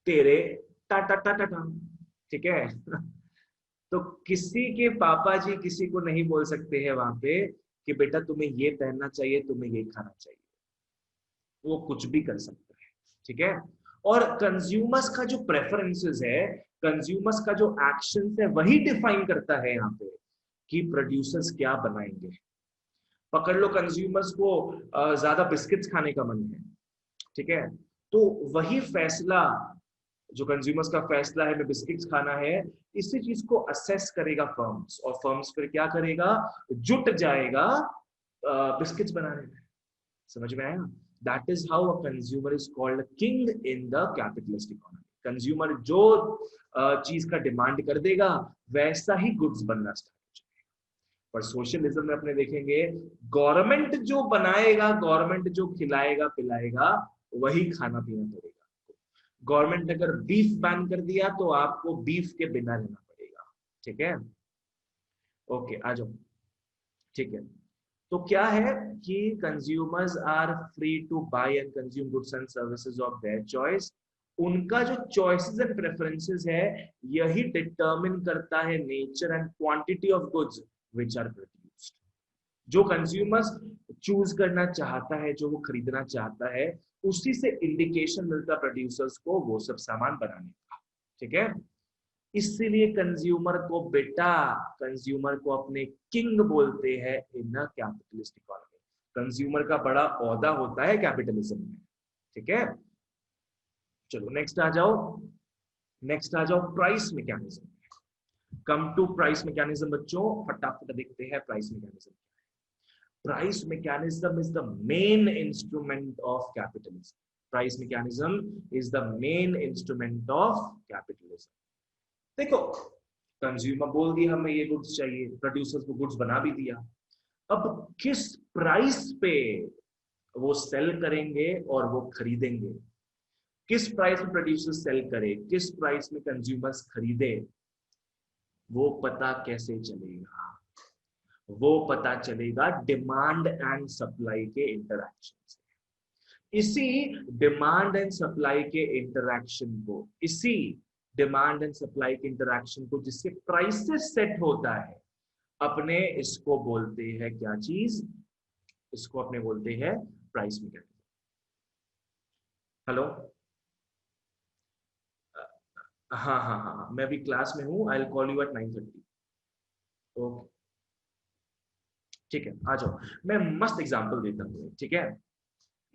तेरे टाटा टाटा टा, ठीक है। तो किसी के पापा जी किसी को नहीं बोल सकते हैं वहां पे कि बेटा तुम्हें ये पहनना चाहिए, तुम्हें ये खाना चाहिए, वो कुछ भी कर सकता है। ठीक है, और कंज्यूमर्स का जो प्रेफरेंसेस है, कंज्यूमर्स का जो एक्शन है वही डिफाइन करता है यहाँ पे कि प्रोड्यूसर्स क्या बनाएंगे। पकड़ लो कंज्यूमर्स को ज्यादा बिस्किट्स खाने का मन है, ठीक है, तो वही फैसला जो कंज्यूमर्स का फैसला है, मैं बिस्किट्स खाना है, इसी चीज को असेस करेगा फर्म्स, और फर्म्स फिर क्या करेगा, जुट जाएगा बिस्किट्स बनाने में। समझ में आया? That is how a consumer is called king in the capitalist economy. Consumer जो चीज का डिमांड कर देगा वैसा ही गुड्स बनना स्टार्ट हो जाएगा। पर सोशलिज्म में अपने देखेंगे गवर्नमेंट जो बनाएगा, गवर्नमेंट जो खिलाएगा पिलाएगा वही खाना पीना पड़ेगा। गवर्नमेंट अगर बीफ बैन कर दिया तो आपको बीफ के बिना रहना पड़ेगा। ठीक है, ओके आ जाओ। ठीक है, तो क्या है कि consumers are free to buy and consume goods and services of their choice. उनका जो चॉइसेस एंड प्रेफरेंसेस है यही डिटरमिन करता है nature and quantity of goods which are produced. जो कंज्यूमर्स चूज करना चाहता है, जो वो खरीदना चाहता है, उसी से इंडिकेशन मिलता प्रोड्यूसर्स को वो सब सामान बनाने का। ठीक है, इसीलिए कंज्यूमर को बेटा, कंज्यूमर को अपने किंग बोलते हैं इन अ कैपिटलिस्ट इकोनॉमी। कंज्यूमर का बड़ा ओहदा होता है कैपिटलिज्म में। ठीक है, चलो नेक्स्ट आ जाओ। नेक्स्ट आ जाओ price mechanism. Come to price mechanism बच्चों, फटाफट देखते हैं price mechanism. Price mechanism is the main instrument of capitalism. Price mechanism is the main instrument of capitalism. देखो, कंज्यूमर बोल दिया हमें ये गुड्स चाहिए, प्रोड्यूसर्स को गुड्स बना भी दिया, अब किस प्राइस पे वो सेल करेंगे और वो खरीदेंगे, किस प्राइस में प्रोड्यूसर सेल करे, किस प्राइस में कंज्यूमर्स खरीदे, वो पता कैसे चलेगा? वो पता चलेगा डिमांड एंड सप्लाई के इंटरैक्शन से। इसी डिमांड एंड सप्लाई के इंटरैक्शन को, इसी डिमांड एंड सप्लाई के इंटरैक्शन को जिससे प्राइसेस सेट होता है, अपने इसको बोलते हैं क्या चीज? इसको अपने बोलते हैं प्राइस मैकेनिज्म। हेलो, हाँ हाँ हाँ, मैं भी क्लास में हूँ, I will call you at 9:30। Okay ठीक है, आ जाओ। मैं मस्त एग्जांपल देता हूँ, ठीक है,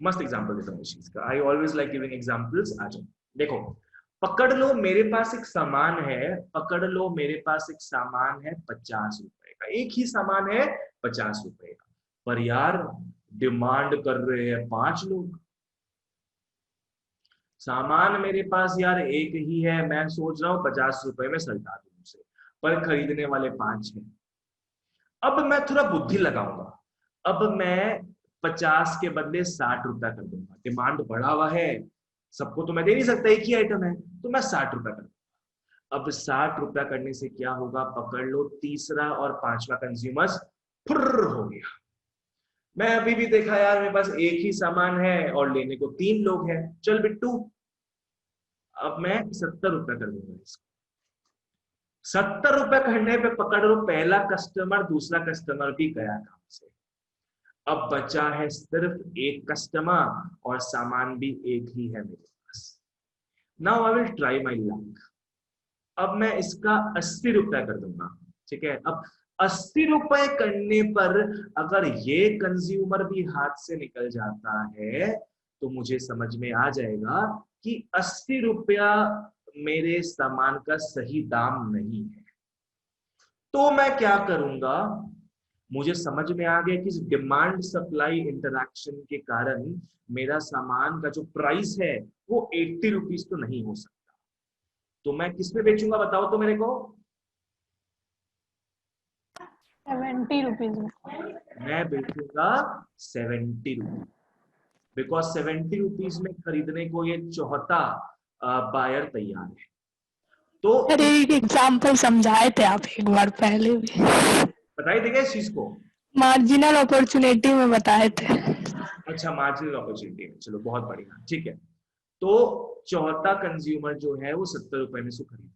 मस्त एग्जांपल देता हूँ इस चीज का। I always like giving examples. आ जाओ, देखो, पकड़ लो मेरे पास एक सामान है, पकड़ लो मेरे पास एक सामान है 50 रुपए का, एक ही सामान है 50 रुपए का, पर यार डिमांड कर रहे हैं 5 लोग। सामान मेरे पास यार एक ही है, मैं सोच रहा हूँ 50 रुपए में सल्टा दूं उसे, पर खरीदने वाले 5 हैं। अब मैं थोड़ा बुद्धि लगाऊंगा, अब मैं 50 के बदले 60 रुपया कर दूंगा। डिमांड बढ़ा हुआ है, सबको तो मैं दे नहीं सकता, एक ही आइटम है, तो मैं 60 रुपया कर दूंगा। अब 60 रुपया करने से क्या होगा? पकड़ लो तीसरा और पांचवा कंज्यूमर्स फुर्र हो गया। मैं अभी भी देखा यार मेरे पास एक ही सामान है और लेने को 3 लोग हैं, चल बिट्टू अब मैं 70 रुपया कर दूंगा इसको। 70 रुपए करने पे पकड़ लो पहला कस्टमर, दूसरा कस्टमर भी गया काम से। अब बचा है सिर्फ एक कस्टमर और सामान भी एक ही है मेरे पास। Now I will try my luck. अब मैं इसका 80 रुपया कर दूंगा, ठीक है। अब ₹80 करने पर अगर ये कंज्यूमर भी हाथ से निकल जाता है तो मुझे समझ में आ जाएगा कि ₹80 मेरे सामान का सही दाम नहीं है। तो मैं क्या करूंगा, मुझे समझ में आ गया कि इस डिमांड सप्लाई इंटरैक्शन के कारण मेरा सामान का जो प्राइस है वो ₹80 तो नहीं हो सकता। तो मैं किस में बेचूंगा बताओ तो मेरे को? 70 रुपीज में। मैं बेचूंगा 70 रुपीज, बिकॉज 70 रुपीज में खरीदने को ये चौथा बायर तैयार है। तो अरे एक एग्जाम्पल समझाए थे आप एक बार पहले भी, बताइए देगा इस चीज को। मार्जिनल अपॉर्चुनिटी में बताए थे। अच्छा, मार्जिनल अपॉर्चुनिटी, चलो बहुत बढ़िया, ठीक है। तो चौथा कंज्यूमर जो है वो 70 रुपए में से खरीदेगा।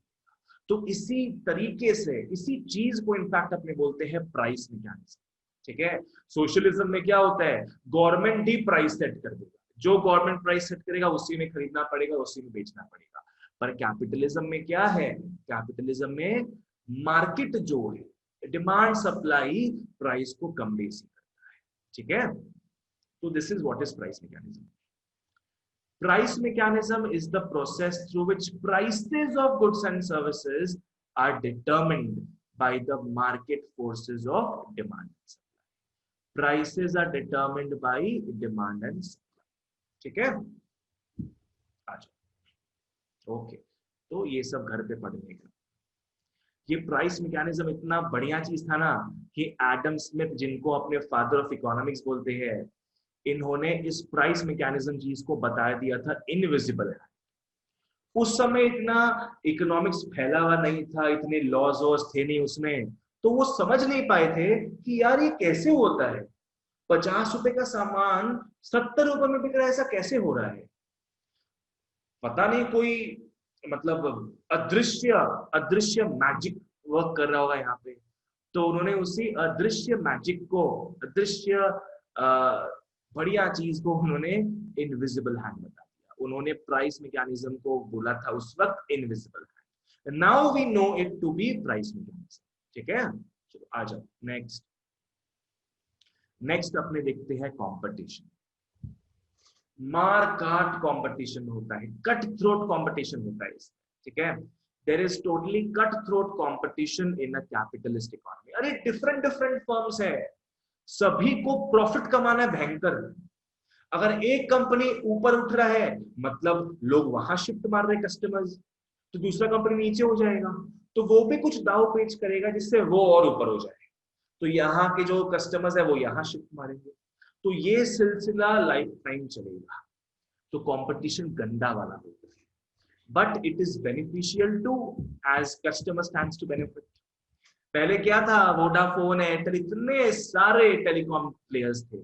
तो इसी तरीके से इसी चीज को इनफैक्ट अपने बोलते हैं प्राइस मैकेनिज्म, ठीक है। सोशलिज्म में क्या होता है, गवर्नमेंट ही प्राइस सेट कर देगा, जो गवर्नमेंट प्राइस सेट करेगा उसी में खरीदना पड़ेगा, उसी में बेचना पड़ेगा। पर कैपिटलिज्म में क्या है, कैपिटलिज्म में मार्केट जो है, डिमांड सप्लाई प्राइस को कम बेसी करता है, ठीक है। तो this is what is price mechanism. Price mechanism is the process through which prices of goods and services are determined by the market forces of demand and supply. Prices are determined by demand and supply. ठीक है, आ जाओ। Okay, तो ये सब घर पे पढ़ने का। ये प्राइस मैकेनिज्म इतना बढ़िया चीज था ना कि एडम स्मिथ, जिनको अपने फादर ऑफ इकोनॉमिक्स बोलते हैं, इन्होंने इस प्राइस मैकेनिज्म चीज को बता दिया था इनविजिबल है। उस समय इतना इकोनॉमिक्स फैला हुआ नहीं था, इतने लॉज थे नहीं उसमें, तो वो समझ नहीं पाए थे कि यार ये कैसे होता है, 50 रुपए का सामान 70 रुपए में बिक रहा है, ऐसा कैसे हो रहा है। पता नहीं कोई मतलब अदृश्य मैजिक वर्क कर रहा होगा यहाँ पे। तो उन्होंने उसी अदृश्य मैजिक को, अदृश्य बढ़िया चीज को उन्होंने इनविजिबल हैंड बता दिया। उन्होंने प्राइस मैकेनिज्म को बोला था उस वक्त invisible hand. Now we know it to be price mechanism, ठीक है। चलो आ जाओ नेक्स्ट। नेक्स्ट अपने देखते हैं कंपटीशन। मार काट कंपटीशन होता है, कट थ्रोट कंपटीशन होता है, ठीक है। There is totally cut throat competition in a capitalist economy. अरे डिफरेंट डिफरेंट फर्म्स है, सभी को प्रॉफिट कमाना है भयंकर। अगर एक कंपनी ऊपर उठ रहा है मतलब लोग वहां शिफ्ट मार रहे कस्टमर्स, तो दूसरा कंपनी नीचे हो जाएगा, तो वो भी कुछ दाव पेच करेगा जिससे वो और ऊपर हो जाए। तो यहाँ के जो कस्टमर्स है वो यहाँ शिफ्ट मारेंगे, तो ये सिलसिला लाइफ टाइम चलेगा। तो कंपटीशन गंदा वाला होता है, but it is beneficial to as customer stands to benefit. पहले क्या था, वोडाफोन, एयरटेल, इतने सारे टेलीकॉम प्लेयर्स थे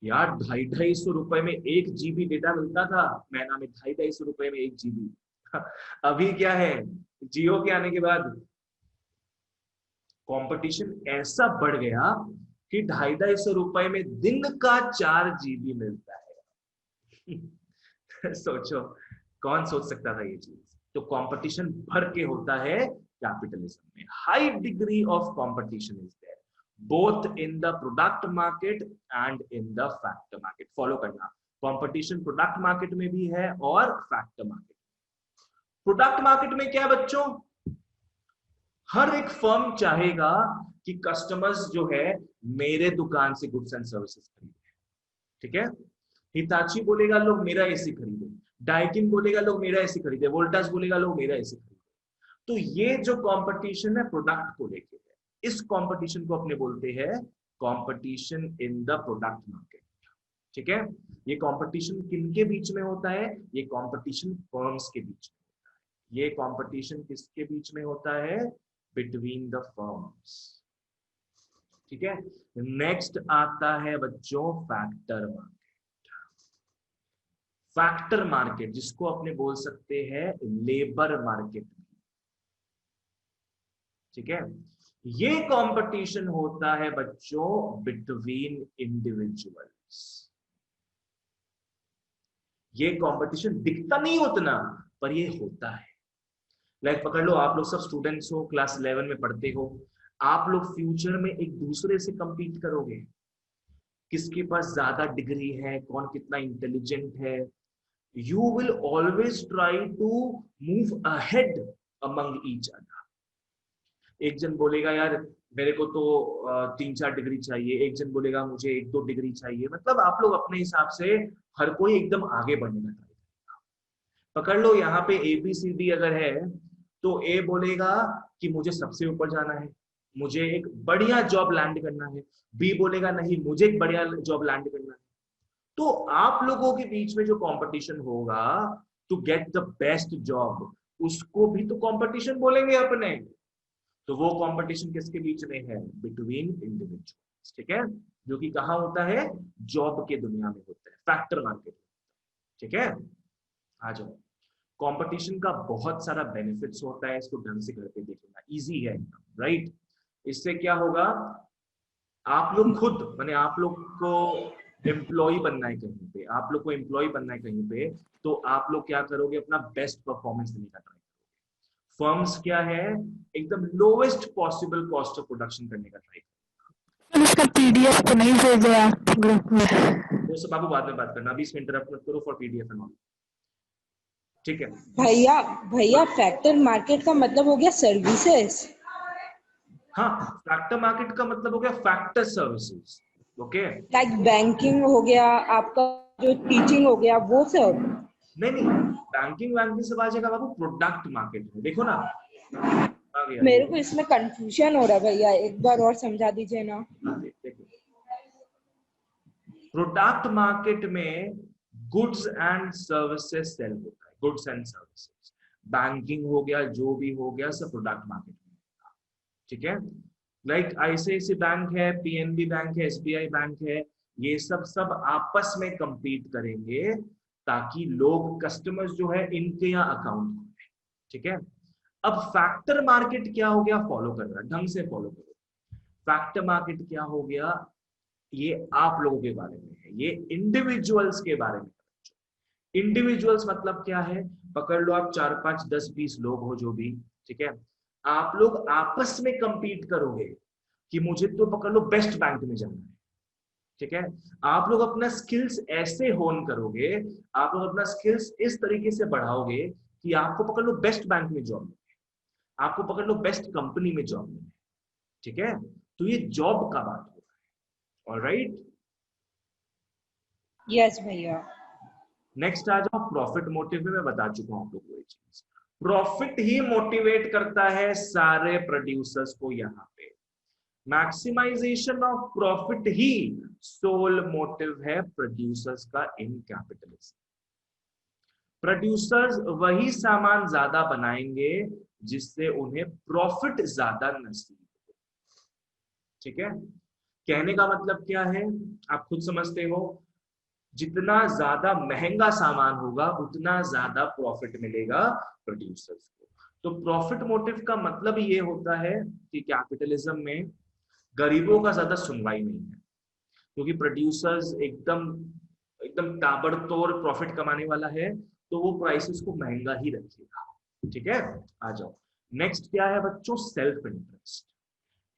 यार, 250-250 रुपए में 1 GB डेटा मिलता था महीना में, 250-250 रुपए में 1 GB। अभी क्या है, जियो के आने के बाद कंपटीशन ऐसा बढ़ गया कि 250-250 रुपए में दिन का 4 GB मिलता है। सोचो, कौन सोच सकता था ये चीज। तो कंपटीशन भर के होता है कैपिटलिज्म में। High degree of competition is there both in the product market and in the factor market. Follow करना, कंपटीशन प्रोडक्ट मार्केट में भी है और फैक्टर मार्केट। प्रोडक्ट मार्केट में क्या बच्चों, हर एक फर्म चाहेगा कि कस्टमर्स जो है मेरे दुकान से गुड्स एंड सर्विसेज खरीदे, ठीक है। हिताची बोलेगा लोग मेरा एसी खरीदे, डाइकिन बोलेगा लोग मेरा एसी खरीदे, वोल्टास बोलेगा लोग मेरा एसी खरीदे। तो ये जो कंपटीशन है प्रोडक्ट को लेके है, इस कंपटीशन को अपने बोलते हैं competition in the product market, ठीक है। ये कंपटीशन किनके बीच में होता है, ये कंपटीशन फर्म्स के बीच में होता है। ये कंपटीशन किसके बीच में होता है, बिटवीन द फर्म्स, ठीक है। नेक्स्ट आता है बच्चों फैक्टर मार्केट। फैक्टर मार्केट जिसको अपने बोल सकते हैं लेबर मार्केट, ठीक है। ये कंपटीशन होता है बच्चों बिटवीन इंडिविजुअल्स। ये कंपटीशन दिखता नहीं उतना, पर ये होता है। लाइक पकड़ लो, आप लोग सब स्टूडेंट्स हो, क्लास 11 में पढ़ते हो, आप लोग फ्यूचर में एक दूसरे से compete करोगे, किसके पास ज्यादा डिग्री है, कौन कितना इंटेलिजेंट है. You will always try to move ahead among each other. एक जन बोलेगा यार मेरे को तो 3-4 डिग्री चाहिए, एक जन बोलेगा मुझे 1-2 डिग्री चाहिए. मतलब आप लोग अपने हिसाब से हर कोई एकदम आगे बढ़ने का ट्राई करेगा. पकड़ लो यहाँ पे ABCD अगर है तो A बोलेगा कि मुझे सबसे ऊपर जाना है, मुझे एक बढ़िया जॉब लैंड करना है. B बोलेगा नहीं मुझे एक बढ़िया जॉब लैंड करना है. तो आप लोगों के बीच में जो कंपटीशन होगा to get the best job, उसको भी तो कंपटीशन बोलेंगे अपने. तो वो कंपटीशन किसके बीच में है? Between individuals. ठीक है, जो कि कहाँ होता है? जॉब के दुनिया में होता है, फैक्टर मार्केट. ठीक है, आ जाओ. कंपटीशन का बहुत सारा बेनिफिट्स होता है, इसको ढंग से करके देखना, इजी है एकदम. राइट, इससे क्या होगा? आप लोग खुद माने आप लोग को एम्प्लॉय बनना है कहीं पे, आप लोग को एम्प्लॉय बनना है कहीं पे, तो आप लोग क्या करोगे? अपना बेस्ट परफॉर्मेंस देने का ट्राई करोगे. फर्म्स क्या है? एकदम lowest possible cost of production करने का ट्राई करोगे. इसका PDF तो नहीं भेजे आप ग्रुप में? वो सब आपको बाद में बात करना, अभी इसमें इंटरप्ट मत करो फॉर PDF एंड ऑल. ठीक है भैया भैया फैक्टर मार्केट का मतलब हो गया सर्विसेज. हाँ, फैक्टर मार्केट का मतलब हो गया factor services. Okay, like banking हो गया, आपका जो टीचिंग हो गया, वो सब. नहीं बैंकिंग वैंकिंग सब आ जाएगा बाबू. प्रोडक्ट मार्केट में देखो ना, आ गया. मेरे को इसमें कंफ्यूजन हो रहा है भैया, एक बार और समझा दीजिए ना. देखो, प्रोडक्ट मार्केट में गुड्स एंड सर्विसेज सेल होता है, गुड्स एंड सर्विसेज. बैंकिंग हो गया, जो भी हो गया, सब प्रोडक्ट मार्केट में. ठीक है, लाइक ICICI बैंक है, PNB बैंक है, SBI बैंक है, ये सब आपस में compete करेंगे ताकि लोग कस्टमर्स जो है इनके यहाँ अकाउंट खोलें. ठीक है, अब फैक्टर मार्केट क्या हो गया? फॉलो कर रहा है, ढंग से फॉलो करो. फैक्टर मार्केट क्या हो गया? ये आप लोगों के बारे में है, ये इंडिविजुअल्स के बारे में. इंडिविजुअल्स मतलब क्या है? पकड़ लो आप 4, 5, 10, 20 लोग हो जो भी. ठीक है, आप लोग आपस में compete करोगे कि मुझे तो पकड़ लो बेस्ट बैंक में जाना है. ठीक है, आप लोग अपना स्किल्स ऐसे होन करोगे, आप लोग अपना स्किल्स इस तरीके से बढ़ाओगे कि आपको पकड़ लो बेस्ट बैंक में जॉब मिले, आपको पकड़ लो बेस्ट कंपनी में जॉब मिले. ठीक है, तो ये जॉब का बात हो रहा है. ऑलराइट, यस भैया. नेक्स्ट आ जाओ. प्रॉफिट मोटिव में मैं बता चुका हूं आप लोगों को ये चीज. प्रॉफिट ही मोटिवेट करता है सारे प्रोड्यूसर्स को. यहाँ पे मैक्सिमाइजेशन ऑफ प्रॉफिट ही सोल मोटिव है प्रोड्यूसर्स का इन कैपिटलिज्म. प्रोड्यूसर्स वही सामान ज्यादा बनाएंगे जिससे उन्हें प्रॉफिट ज्यादा नसीब हो. ठीक है, कहने का मतलब क्या है आप खुद समझते हो. जितना ज्यादा महंगा सामान होगा उतना ज्यादा प्रॉफिट मिलेगा प्रोड्यूसर्स को. तो प्रॉफिट मोटिव का मतलब ये होता है कि कैपिटलिज्म में गरीबों का ज्यादा सुनवाई नहीं है, क्योंकि प्रोड्यूसर्स एकदम ताबड़तोड़ प्रॉफिट कमाने वाला है, तो वो प्राइसेस को महंगा ही रखेगा. ठीक है, आ जाओ. नेक्स्ट क्या है बच्चों? Self interest.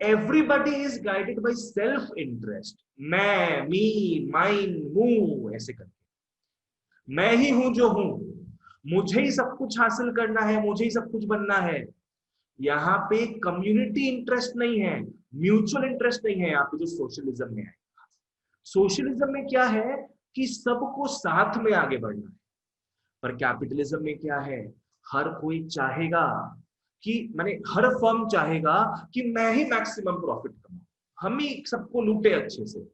Everybody is guided by self interest. मैं, मी, माइन, मू, ऐसे करके मैं ही हूं जो हूं, मुझे ही सब कुछ हासिल करना है, मुझे ही सब कुछ बनना है. यहाँ पे कम्युनिटी इंटरेस्ट नहीं है, म्यूचुअल इंटरेस्ट नहीं है. यहाँ पे जो सोशलिज्म में है, सोशलिज्म में क्या है कि सबको साथ में आगे बढ़ना है. पर कैपिटलिज्म में क्या है? हर कोई चाहेगा कि माने हर फर्म चाहेगा कि मैं ही मैक्सिमम प्रॉफिट कमाऊं, हम ही सबको लूटे अच्छे से.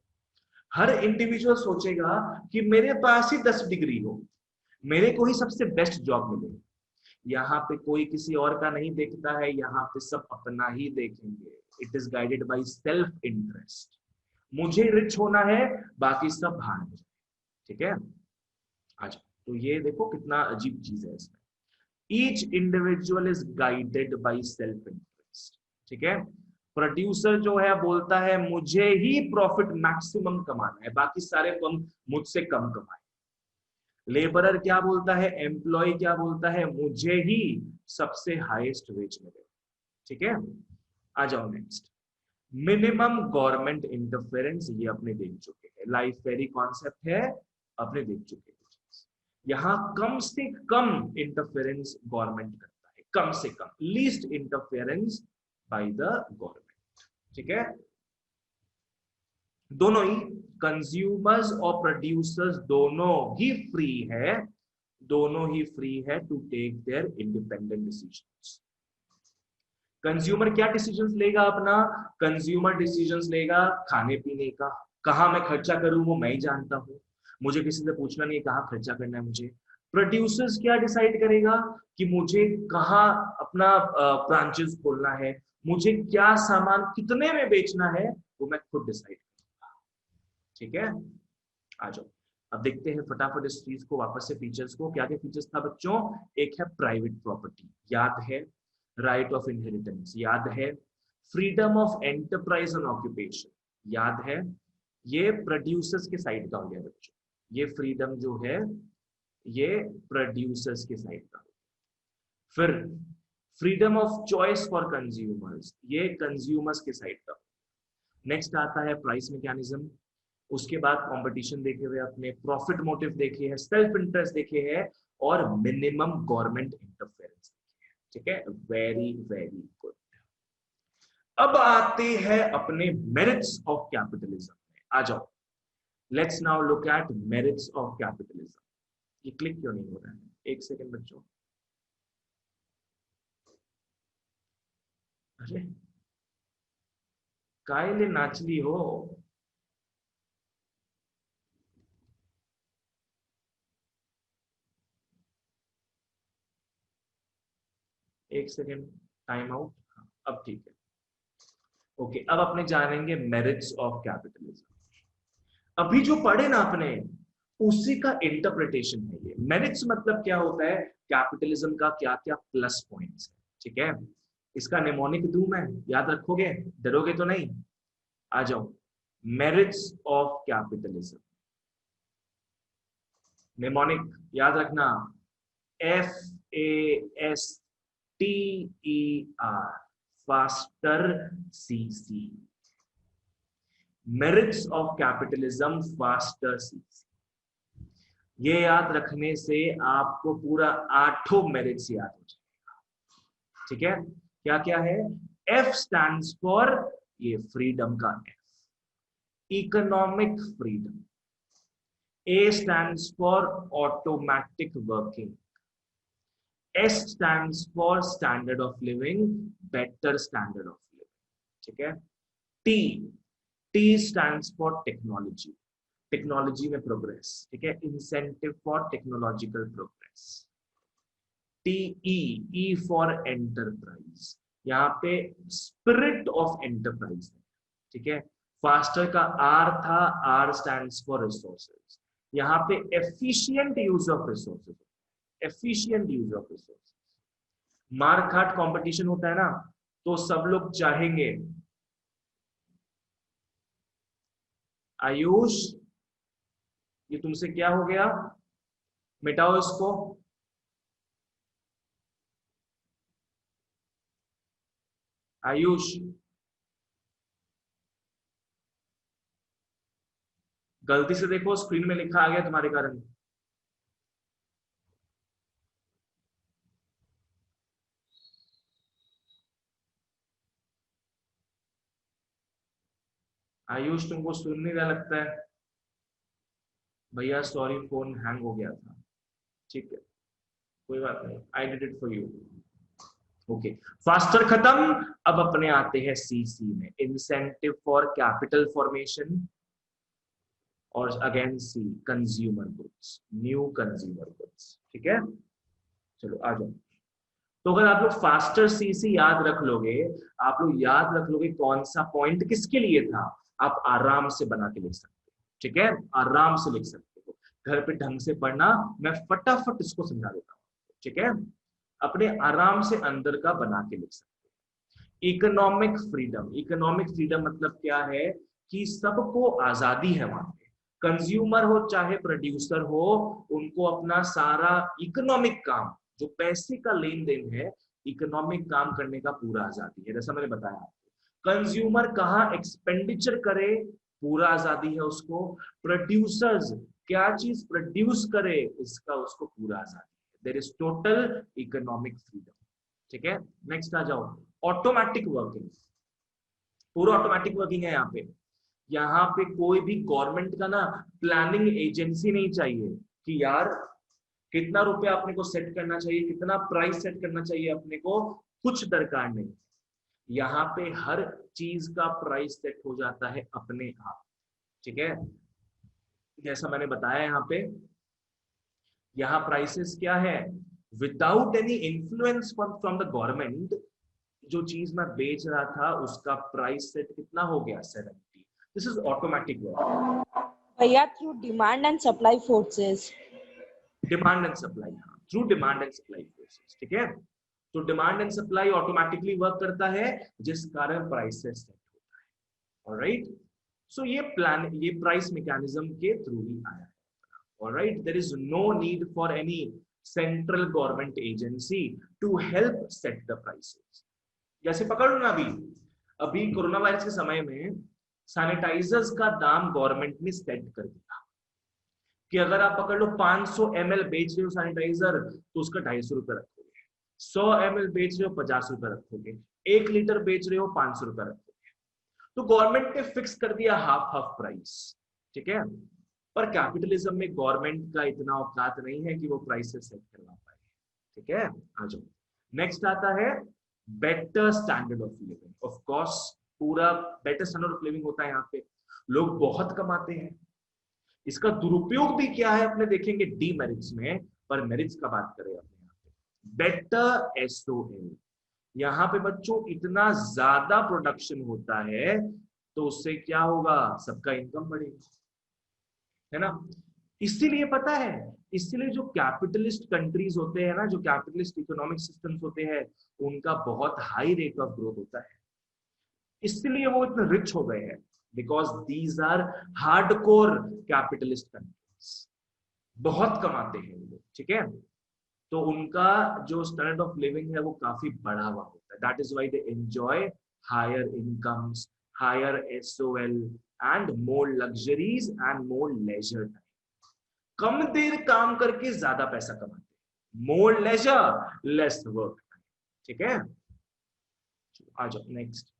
हर इंडिविजुअल सोचेगा कि मेरे पास ही 10 डिग्री हो, मेरे को ही सबसे बेस्ट जॉब मिले. यहाँ पे कोई किसी और का नहीं देखता है, यहाँ पे सब अपना ही देखेंगे. It is guided by self interest. मुझे रिच होना है, बाकी सब भाड़ में. ठीक है, अच्छा, तो ये देखो कितना अजीब चीज है इसमें. Each individual is guided by self interest. ठीक है, प्रोड्यूसर जो है बोलता है मुझे ही प्रॉफिट मैक्सिमम कमाना है, बाकी सारे फर्म मुझसे कम कमाए. लेबरर क्या बोलता है, एम्प्लॉय क्या बोलता है, मुझे ही सबसे हाईएस्ट वेज मिले. ठीक है, आ जाओ नेक्स्ट. मिनिमम गवर्नमेंट इंटरफेरेंस, ये अपने देख चुके हैं। लाइफ फेरी कॉन्सेप्ट है, अपने देख चुके हैं। यहां कम से कम इंटरफेरेंस गवर्नमेंट करता है, कम से कम, least interference by the government. ठीक है, दोनों ही कंज्यूमर्स और प्रोड्यूसर्स दोनों ही फ्री है, दोनों ही फ्री है to take their independent decisions. Consumer क्या डिसीजंस लेगा अपना? कंज्यूमर डिसीजंस लेगा खाने पीने का, कहां मैं खर्चा करूं वो मैं ही जानता हूं, मुझे किसी से पूछना नहीं है कहां खर्चा करना है मुझे। प्रोड्यूसर्स क्या डिसाइड करेगा कि मुझे कहां अपना ब्रांचेस खोलना है, मुझे क्या सामान कितने में बेचना है, वो मैं खुद डिसाइड करूंगा। ठीक है, आ जाओ अब देखते हैं फटाफट इस चीज को वापस से, फीचर्स को। क्या क्या फीचर्स था बच्चों? एक है प्राइवेट प्रॉपर्टी, याद है, राइट ऑफ इनहेरिटेंस, याद है, freedom of enterprise and occupation, याद है, ये प्रोड्यूसर्स के साइड का हो गया बच्चों, ये फ्रीडम जो है ये प्रोड्यूसर्स के साइड का। फिर freedom of choice for consumers, ये कंज्यूमर्स के साइड का। नेक्स्ट आता है प्राइस मैकेनिज्म, उसके बाद कंपटीशन देखे हुए अपने, प्रॉफिट मोटिव देखे हैं, सेल्फ इंटरेस्ट देखे हैं, और मिनिमम गवर्नमेंट इंटरफेरेंस देखे हैं। ठीक है, वेरी वेरी गुड। अब आते हैं अपने मेरिट्स ऑफ कैपिटलिज्म में, आ जाओ। Let's now look at merits of capitalism. ये क्लिक क्यों नहीं हो रहा है? एक सेकेंड बच्चों, अरे कायले नाचली हो। एक सेकेंड, टाइम आउट, अब ठीक है। ओके, अब अपने जानेंगे मेरिट्स ऑफ कैपिटलिज्म। अभी जो पढ़े ना अपने, उसी का इंटरप्रिटेशन है ये। मेरिट्स मतलब क्या होता है, कैपिटलिज्म का क्या क्या प्लस पॉइंट्स है। ठीक है, इसका निमोनिक दूं मैं, याद रखोगे? डरोगे तो नहीं? आ जाओ, मेरिट्स ऑफ कैपिटलिज्म, निमोनिक याद रखना, FASTER, faster CC, merits of capitalism faster CC। ये याद रखने से आपको पूरा 8 मेरिट्स याद हो जाएगा। ठीक है, क्या क्या है? F स्टैंड्स फॉर, ये फ्रीडम का F, economic freedom. A stands for automatic working. S stands for standard of living, better standard of living. ठीक है, T stands for technology, technology में प्रोग्रेस। ठीक है, incentive for technological progress. E for enterprise, यहाँ पे spirit of enterprise. ठीक है, faster का R था, R स्टैंड्स फॉर रिसोर्सेज, यहाँ पे efficient use of resources, efficient use of resources. मार काट कंपटीशन होता है ना, तो सब लोग चाहेंगे, आयुष ये तुमसे क्या हो गया, मिटाओ इसको। आयुष गलती से देखो स्क्रीन में लिखा आ गया तुम्हारे कारण। आयुष तुमको सुन नहीं रहा लगता है भैया, सॉरी फोन हैंग हो गया था। ठीक है, कोई बात नहीं, I did it for you. Okay, faster खत्म, अब अपने आते हैं CC में, इंसेंटिव फॉर कैपिटल फॉर्मेशन, और again C consumer goods, new consumer goods. ठीक है, चलो आ जाओ। तो अगर आप लोग फास्टर CC याद रख लोगे, आप लोग याद रख लोगे कौन सा पॉइंट किसके लिए था, आप आराम से बना के लिख सकते हो। ठीक है, आराम से लिख सकते हो, घर पे ढंग से पढ़ना, मैं फटाफट इसको समझा देता हूँ। ठीक है, अपने आराम से अंदर का बना के लिख सकते हो। इकोनॉमिक फ्रीडम, इकोनॉमिक फ्रीडम मतलब क्या है कि सबको आजादी है वहां पे, कंज्यूमर हो चाहे प्रोड्यूसर हो, उनको अपना सारा इकोनॉमिक काम, जो पैसे का लेन देन है, इकोनॉमिक काम करने का पूरा आजादी है। जैसा मैंने बताया आपको, कंज्यूमर कहाँ एक्सपेंडिचर करे, पूरा आजादी है उसको। प्रोड्यूसर्स क्या चीज प्रोड्यूस करे, इसका उसको पूरा आजादी है। There is total economic freedom. ठीक है, नेक्स्ट आ जाओ। ऑटोमेटिक वर्किंग, पूरा ऑटोमेटिक वर्किंग है यहाँ पे कोई भी गवर्नमेंट का ना प्लानिंग एजेंसी नहीं चाहिए कि यार कितना रुपया अपने को सेट करना चाहिए, कितना प्राइस सेट करना चाहिए अपने को, कुछ दरकार नहीं। यहाँ पे हर चीज का प्राइस सेट हो जाता है अपने आप। ठीक है, जैसा मैंने बताया यहाँ प्राइसेस क्या है, without any influence from the government, जो चीज मैं बेच रहा था उसका प्राइस सेट कितना हो गया, 70। दिस इज ऑटोमेटिक वर्क भैया, through demand and supply forces. Demand and supply, हाँ, through demand and supply forces. ठीक है, तो demand and supply automatically work करता है, जिस कारण प्राइसेस सेट होता है। ऑलराइट, सो ये प्राइस मैकेनिज्म के थ्रू ही आया है। Alright, there is no need for any central government agency to help set the prices. जैसे पकड़ लो ना, अभी कोरोना वायरस के समय में सैनिटाइजर्स का दाम गवर्नमेंट ने सेट कर दिया कि अगर आप पकड़ लो 500 ml बेच रहे हो सैनिटाइजर तो उसका 250 रुपए रखोगे, 100 ml बेच रहे हो 50 रुपए रखोगे, 1 लीटर बेच रहे हो 500 रुपए रखोगे। तो गवर्नमेंट ने फिक्स कर दिया हाफ प्राइस। ठीक है, पर कैपिटलिज्म में गवर्नमेंट का इतना औकात नहीं है कि वो प्राइसेस सेट करवा पाए। ठीक है, आ जाओ। नेक्स्ट आता है better standard of living. Of course पूरा बेटर स्टैंडर्ड ऑफ लिविंग होता है यहाँ पे, लोग बहुत कमाते हैं। इसका दुरुपयोग भी क्या है अपने देखेंगे डीमेरिट्स में, पर मेरिट्स का बात करें अपने यहाँ पे। बेटर एसओएल, यहाँ पे बच्चों इतना ज्यादा प्रोडक्शन होता है तो उससे क्या होगा, सबका इनकम बढ़ेगा, है ना। इसीलिए पता है, इसीलिए जो कैपिटलिस्ट कंट्रीज होते हैं ना, जो कैपिटलिस्ट इकोनॉमिक सिस्टम्स होते हैं, उनका बहुत हाई रेट ऑफ ग्रोथ होता है। इसलिए वो इतने रिच हो गए हैं, because these are hardcore capitalist countries, बहुत कमाते हैं वो लोग। ठीक है, तो उनका जो स्टैंडर्ड ऑफ लिविंग है वो काफी बढ़ा हुआ होता है। That is why they enjoy higher incomes, higher S O L and more luxuries and more leisure time. कम देर काम करके ज्यादा पैसा कमाते हैं, more leisure less work time. ठीक है, आ जाओ next.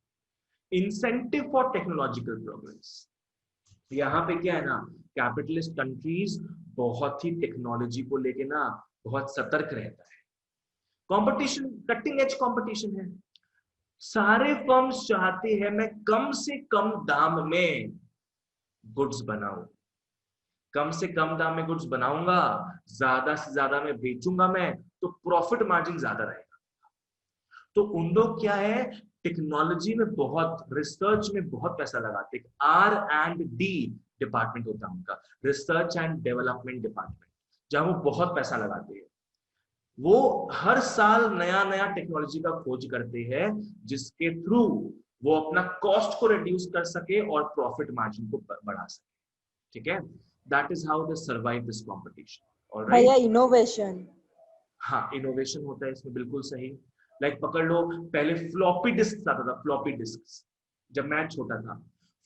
Incentive for technological progress. यहाँ पे क्या है ना, कैपिटलिस्ट कंट्रीज बहुत ही टेक्नोलॉजी को लेके ना बहुत सतर्क रहता है। कंपटीशन, कटिंग एज कंपटीशन है, सारे फर्म्स चाहते हैं मैं कम से कम दाम में गुड्स बनाऊं, कम से कम दाम में गुड्स बनाऊंगा, ज्यादा से ज्यादा में बेचूंगा मैं, तो प्रॉफिट मार्जिन ज्यादा रहेगा। तो उन लोग क्या है, टेक्नोलॉजी में बहुत, रिसर्च में बहुत पैसा लगाते हैं। R&D डिपार्टमेंट होता है उनका, रिसर्च एंड डेवलपमेंट डिपार्टमेंट, जहां वो बहुत पैसा लगाते हैं। वो हर साल नया नया टेक्नोलॉजी का खोज करते हैं, जिसके थ्रू वो अपना कॉस्ट को रिड्यूस कर सके और प्रॉफिट मार्जिन को बढ़ा सके। ठीक है, that is how they survive this competition. Alright, भैया इनोवेशन। हाँ, इनोवेशन होता है इसमें, बिल्कुल सही। लाइक पकड़ लो, पहले फ्लॉपी डिस्क आता था, फ्लॉपी डिस्क। जब मैं छोटा था,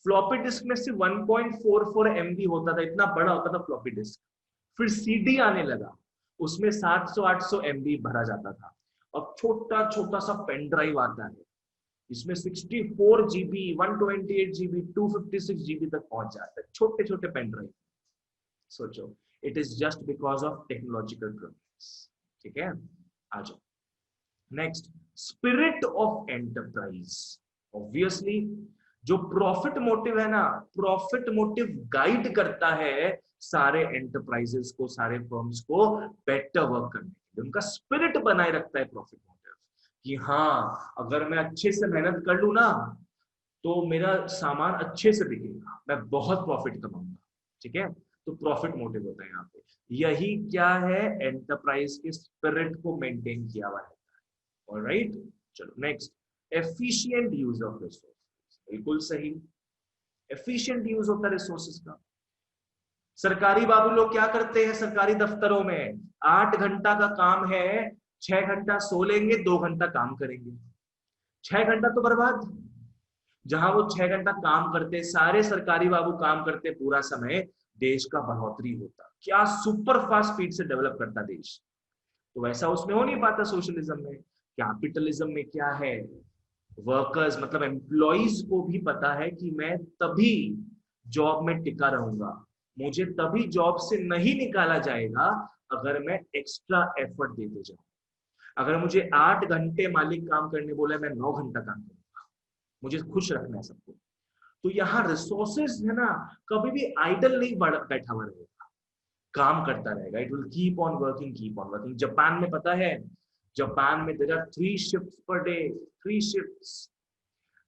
फ्लॉपी डिस्क में सिर्फ 1.44 MB होता था, इतना बड़ा होता था फ्लॉपी डिस्क। फिर सीडी आने लगा, उसमें 700-800 MB भरा जाता था। अब छोटा छोटा सा पेन ड्राइव आता है, इसमें 64 GB, 128 GB, 256 GB तक पहुंच जाता है, छोटे छोटे पेन ड्राइव। सोचो, it is just because of technological progress. ठीक है, आ जाओ next. Spirit of enterprise. Obviously जो प्रॉफिट मोटिव है ना, प्रॉफिट मोटिव गाइड करता है सारे एंटरप्राइजेस को, सारे फर्म्स को बेटर वर्क करने के लिए। उनका स्पिरिट बनाए रखता है प्रॉफिट मोटिव, कि हाँ अगर मैं अच्छे से मेहनत कर लूं ना तो मेरा सामान अच्छे से बिकेगा, मैं बहुत प्रॉफिट कमाऊंगा। ठीक है, तो प्रॉफिट मोटिव होता है यहाँ पे। यही क्या है, एंटरप्राइज के स्पिरिट को मेंटेन किया हुआ है। ऑलराइट, चलो next. Efficient use of resources, बिल्कुल सही, एफिशिएंट यूज होता है रिसोर्सेज का। सरकारी बाबू लोग क्या करते हैं, सरकारी दफ्तरों में 8 घंटा का काम है, 6 घंटा सो लेंगे, 2 घंटा काम करेंगे, 6 घंटा तो बर्बाद। जहां वो 6 घंटा काम करते, सारे सरकारी बाबू काम करते पूरा समय, देश का बढ़ोतरी होता, क्या सुपर फास्ट स्पीड से डेवलप करता देश। तो वैसा उसमें हो नहीं पाता सोशलिज्म में। कैपिटलिज्म में क्या है, वर्कर्स मतलब एम्प्लॉइज को भी पता है कि मैं तभी जॉब में टिका रहूंगा, मुझे तभी जॉब से नहीं निकाला जाएगा अगर मैं एक्स्ट्रा एफर्ट देते जाऊं। अगर मुझे 8 घंटे मालिक काम करने बोला, मैं 9 घंटा काम करूंगा, मुझे खुश रखना है सबको। तो यहाँ रिसोर्सेज है ना, कभी भी आइडल नहीं बैठा हुआ रहेगा, काम करता रहेगा, it will keep on working, keep on working. Japan में पता है, जापान में there are 3 shifts per day, 3 shifts.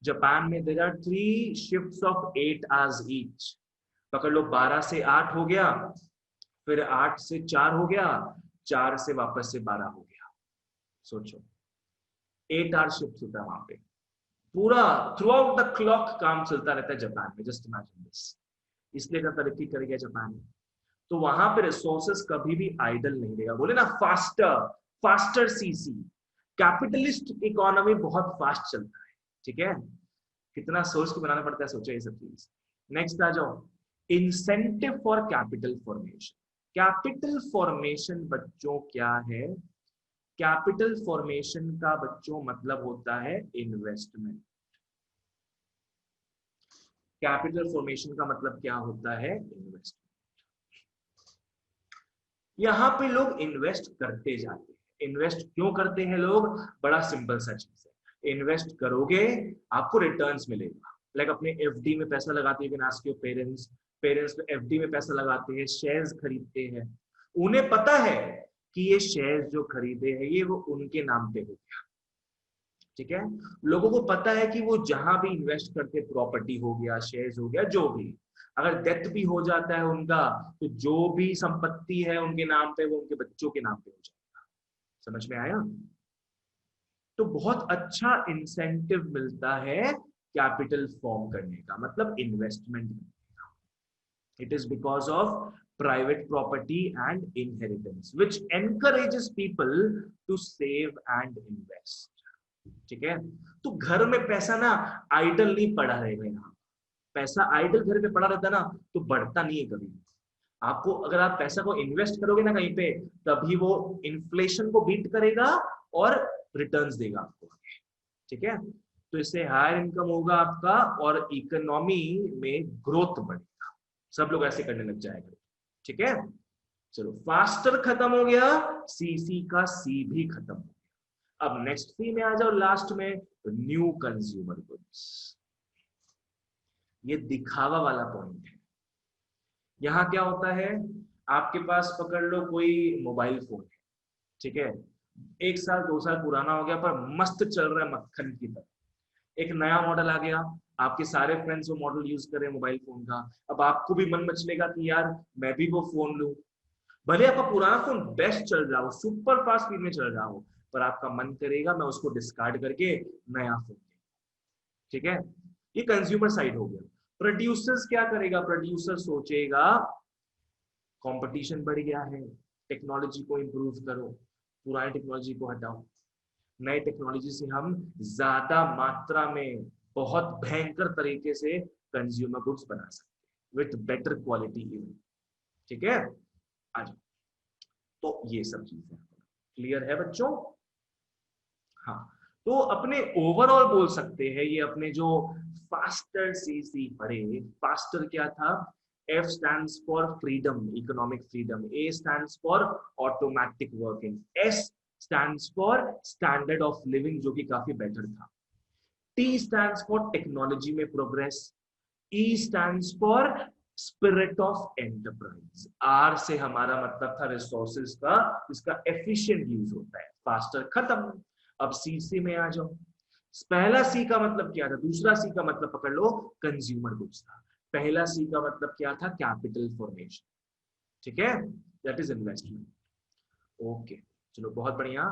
Japan में there are 3 shifts of 8 hours each. पकड़ लो 12 से 8 हो गया, फिर 8 से 4 हो गया, 4 से वापस से 12 हो गया। सोचो 8 आवर शिफ्ट होता है वहां पे, पूरा थ्रू आउट द क्लॉक काम चलता रहता है जापान में। जस्ट इमेजिन दिस, इसलिए का तरक्की कर गया जापान में। तो वहां पे रिसोर्सेस कभी भी आइडल नहीं रहेगा। बोले ना faster, faster CC, capitalist economy बहुत फास्ट चलता है, ठीक है, कितना सोच के बनाना पड़ता है, सोचो ये सब चीज। नेक्स्ट आ जाओ, incentive for capital formation. Capital formation बच्चों क्या है, कैपिटल फॉर्मेशन का बच्चों मतलब होता है इन्वेस्टमेंट। कैपिटल फॉर्मेशन का मतलब क्या होता है, इन्वेस्टमेंट। यहां पे लोग इन्वेस्ट करते जाते हैं। इन्वेस्ट क्यों करते हैं लोग, बड़ा सिंपल सा चीज है, इन्वेस्ट करोगे आपको रिटर्न्स मिलेगा। लाइक अपने एफडी में पैसा लगाते हैं, ask your parents, parents FD में पैसा लगाते हैं, शेयर्स खरीदते हैं, उन्हें पता है कि ये शेयर्स जो खरीदे हैं ये वो उनके नाम पे हो गया, ठीक है। लोगों को पता है कि वो जहां भी इन्वेस्ट करते, प्रॉपर्टी हो गया, शेयर्स हो गया, जो भी, अगर डेथ भी हो जाता है उनका, तो जो भी संपत्ति है उनके नाम पे वो उनके बच्चों के नाम पे हो जाएगा। समझ में आया। तो बहुत अच्छा इंसेंटिव मिलता है कैपिटल फॉर्म करने का, मतलब इन्वेस्टमेंट करने का। It is because of private property and inheritance which encourages people to save and invest, ठीक है। तो घर में पैसा ना आइडल नहीं पड़ा रहेगा, यहाँ पैसा आइडल घर में पड़ा रहता ना तो बढ़ता नहीं है कभी। आपको अगर आप पैसा को इन्वेस्ट करोगे ना कहीं पे, तभी वो इन्फ्लेशन को बीट करेगा और रिटर्न्स देगा आपको, ठीक है। तो इससे हायर इनकम होगा आपका और इकोनॉमी में ग्रोथ बढ़ेगा, सब लोग ऐसे करने लग जाएंगे, ठीक है। चलो फास्टर खत्म हो गया, सीसी का सी भी खत्म हो गया। अब नेक्स्ट सी में आ जाओ, लास्ट में न्यू कंज्यूमर गुड्स। ये दिखावा वाला पॉइंट है। यहां क्या होता है, आपके पास पकड़ लो कोई मोबाइल फोन है, ठीक है, 1 साल 2 साल पुराना हो गया पर मस्त चल रहा है मक्खन की तरह। एक नया मॉडल आ गया, आपके सारे फ्रेंड्स वो मॉडल यूज कर रहे हैं मोबाइल फोन का, अब आपको भी मन मचलेगा कि यार मैं भी वो फोन लूं। भले आपका पुराना फोन बेस्ट चल रहा हो, सुपर फास्ट स्पीड में चल रहा हो, पर आपका मन करेगा मैं उसको डिस्कार्ड करके नया फोन लूं, ठीक है। ये कंज्यूमर साइड हो गया। प्रोड्यूसर्स क्या करेगा, प्रोड्यूसर सोचेगा कंपटीशन बढ़ गया है, टेक्नोलॉजी को इंप्रूव करो, पुरानी टेक्नोलॉजी को हटाओ, नए टेक्नोलॉजी से हम ज्यादा मात्रा में बहुत भयंकर तरीके से कंज्यूमर गुड्स बना सकते हैं विथ बेटर क्वालिटी इवन, ठीक है। आज तो ये सब चीजें क्लियर है बच्चों। हाँ, तो अपने ओवरऑल बोल सकते हैं ये अपने जो फास्टर सीसी पढ़े, फास्टर क्या था, F stands for freedom, economic freedom, A stands for automatic working, S stands for standard of living जो कि काफी बेटर था, T stands for technology में progress, E stands for spirit of enterprise, R से हमारा मतलब था resources का, इसका efficient use होता है। फास्टर खत्म, अब CC में आ जाओ। पहला C का मतलब क्या था, दूसरा C का मतलब पकड़ लो कंज्यूमर गुड्स था, पहला C का मतलब क्या था, कैपिटल फॉर्मेशन, ठीक है, दैट इज इन्वेस्टमेंट। ओके चलो बहुत बढ़िया।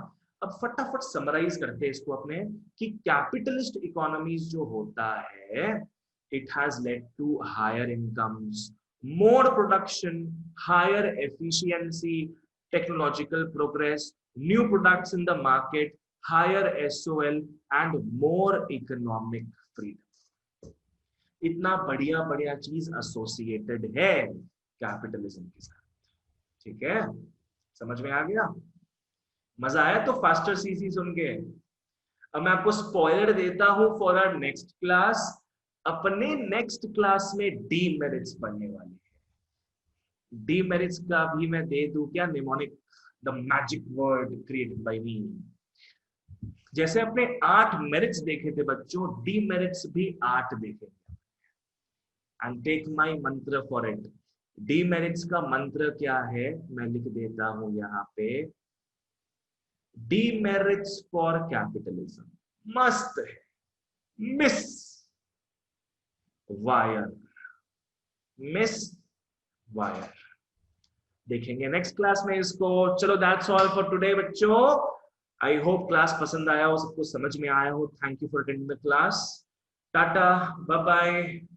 अब फटाफट समराइज करते हैं इसको अपने कि कैपिटलिस्ट इकोनॉमीज जो होता है, it has led to higher incomes, more production, higher efficiency, technological progress, new products in the market, higher SOL and more economic freedom. इतना बढ़िया बढ़िया चीज एसोसिएटेड है कैपिटलिज्म के साथ। ठीक है, समझ में आ गया? मजा आया तो फास्टर सीसी सुन के? अब मैं आपको स्पॉइलर देता हूं फॉर आवर नेक्स्ट क्लास। अपने नेक्स्ट क्लास में डीमेरिट्स पढ़ने वाले हैं। डीमेरिट्स का भी मैं दे दूं क्या mnemonic, the magic word created by me. जैसे अपने 8 मेरिट्स देखे थे बच्चों, डीमेरिट्स भी 8 देखे। एंड टेक माय मंत्र फॉर इट। डीमेरिट्स का मंत्र क्या है मैं लिख देता हूं यहाँ पे। डीमेरिट्स फॉर कैपिटलिज्म, मस्त है, मिस वायर, मिस वायर। देखेंगे नेक्स्ट क्लास में इसको। चलो दैट्स ऑल फॉर टुडे बच्चों। आई होप क्लास पसंद आया हो, सबको समझ में आया हो। Thank you for attending the class. Tata, bye bye.